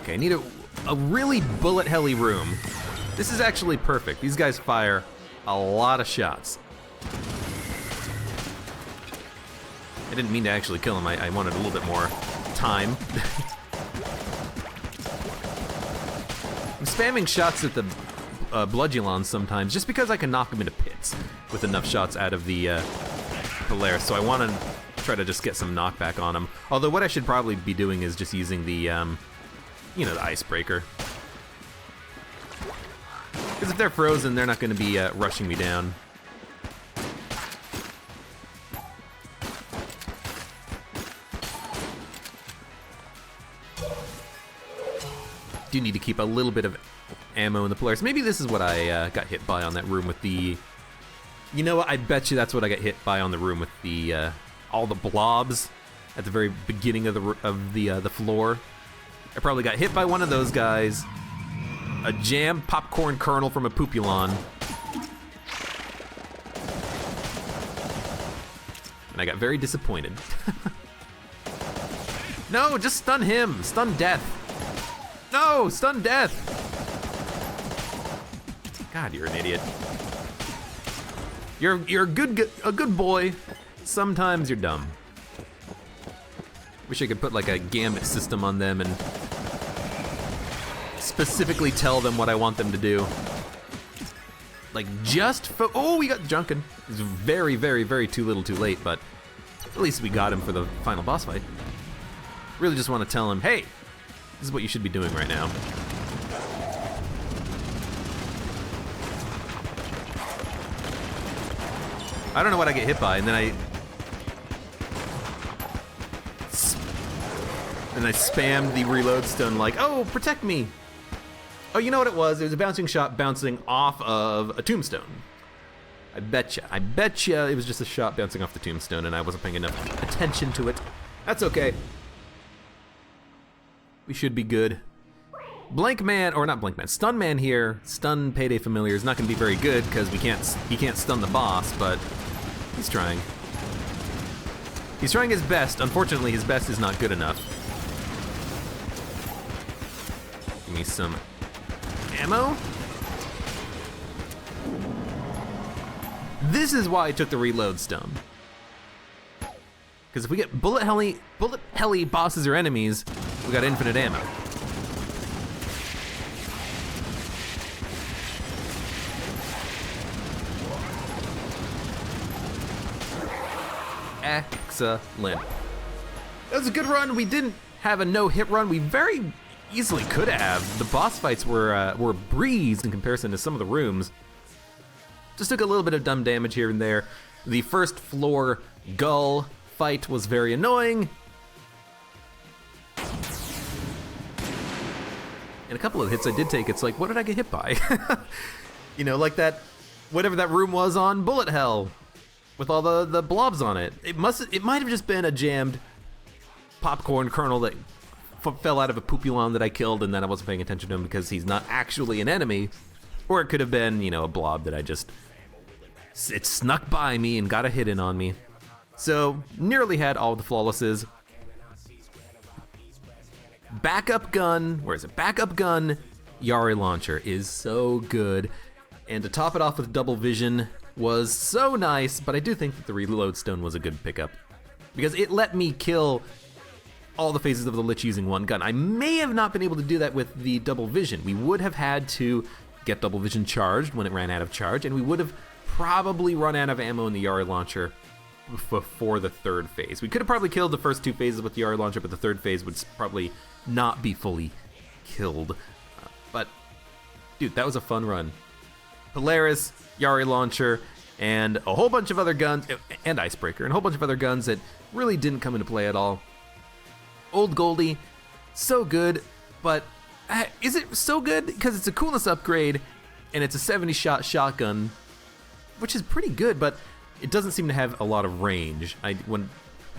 Okay, I need a really bullet helly room. This is actually perfect. These guys fire a lot of shots. I didn't mean to actually kill him. I wanted a little bit more time. I'm spamming shots at the Bloodulons sometimes just because I can knock them into pits with enough shots out of the Polaris. So I want to try to just get some knockback on them. Although what I should probably be doing is just using the, you know, the icebreaker. Because if they're frozen, they're not going to be rushing me down. Do need to keep a little bit of ammo in the Polaris. Maybe this is what I got hit by on that room with the... You know what? I bet you that's what I got hit by on the room with the all the blobs. at the very beginning of the floor. I probably got hit by one of those guys. A jammed popcorn kernel from a Poopulon. And I got very disappointed. No, just stun him. Stun death. No, stun death. God, you're an idiot. You're a good boy. Sometimes you're dumb. Wish I could put like a gambit system on them and specifically tell them what I want them to do. Like just for, oh, we got Junkin. It's very, very, very too little too late, but at least we got him for the final boss fight. Really just want to tell him, hey, this is what you should be doing right now. I don't know what I get hit by, and then I spammed the reload stun like, oh, protect me. Oh, you know what it was? It was a bouncing shot bouncing off of a tombstone. I betcha it was just a shot bouncing off the tombstone and I wasn't paying enough attention to it. That's okay. We should be good. Blank Man, or not Blank Man, Stun Man here, Stun Payday Familiar is not gonna be very good because he can't stun the boss, but he's trying. He's trying his best. Unfortunately, his best is not good enough. Give me some ammo. This is why I took the reload stun. Because if we get bullet heli bosses or enemies, we got infinite ammo. Excellent. That was a good run. We didn't have a no-hit run. We very easily could have. The boss fights were breezed in comparison to some of the rooms. Just took a little bit of dumb damage here and there. The first floor gull fight was very annoying. And a couple of hits I did take, it's like, what did I get hit by? You know, like that, whatever that room was on Bullet Hell with all the blobs on it. It might have just been a jammed popcorn kernel that fell out of a Poopulon that I killed and then I wasn't paying attention to him because he's not actually an enemy. Or it could have been, you know, a blob that it snuck by me and got a hit in on me. So, nearly had all of the flawlesses. Backup gun, where is it? Backup gun, Yari launcher is so good. And to top it off with double vision was so nice, but I do think that the reload stone was a good pickup. Because it let me kill all the phases of the Lich using one gun. I may have not been able to do that with the double vision. We would have had to get double vision charged when it ran out of charge, and we would have probably run out of ammo in the Yari launcher before the third phase. We could have probably killed the first two phases with the Yari launcher, but the third phase would probably not be fully killed. But, dude, that was a fun run. Polaris, Yari launcher, and a whole bunch of other guns, and Icebreaker, and a whole bunch of other guns that really didn't come into play at all. Old Goldie, so good, but is it so good? Because it's a coolness upgrade, and it's a 70-shot shotgun, which is pretty good, but it doesn't seem to have a lot of range. When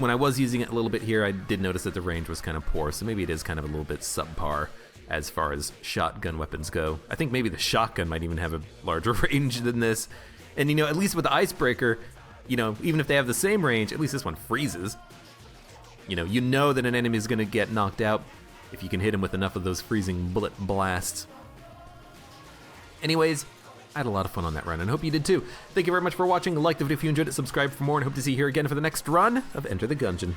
I was using it a little bit here, I did notice that the range was kind of poor, so maybe it is kind of a little bit subpar as far as shotgun weapons go. I think maybe the shotgun might even have a larger range than this. And, you know, at least with the Icebreaker, you know, even if they have the same range, at least this one freezes. You know that an enemy is going to get knocked out if you can hit him with enough of those freezing bullet blasts. Anyways, I had a lot of fun on that run, and I hope you did too. Thank you very much for watching. Like the video if you enjoyed it, subscribe for more, and hope to see you here again for the next run of Enter the Gungeon.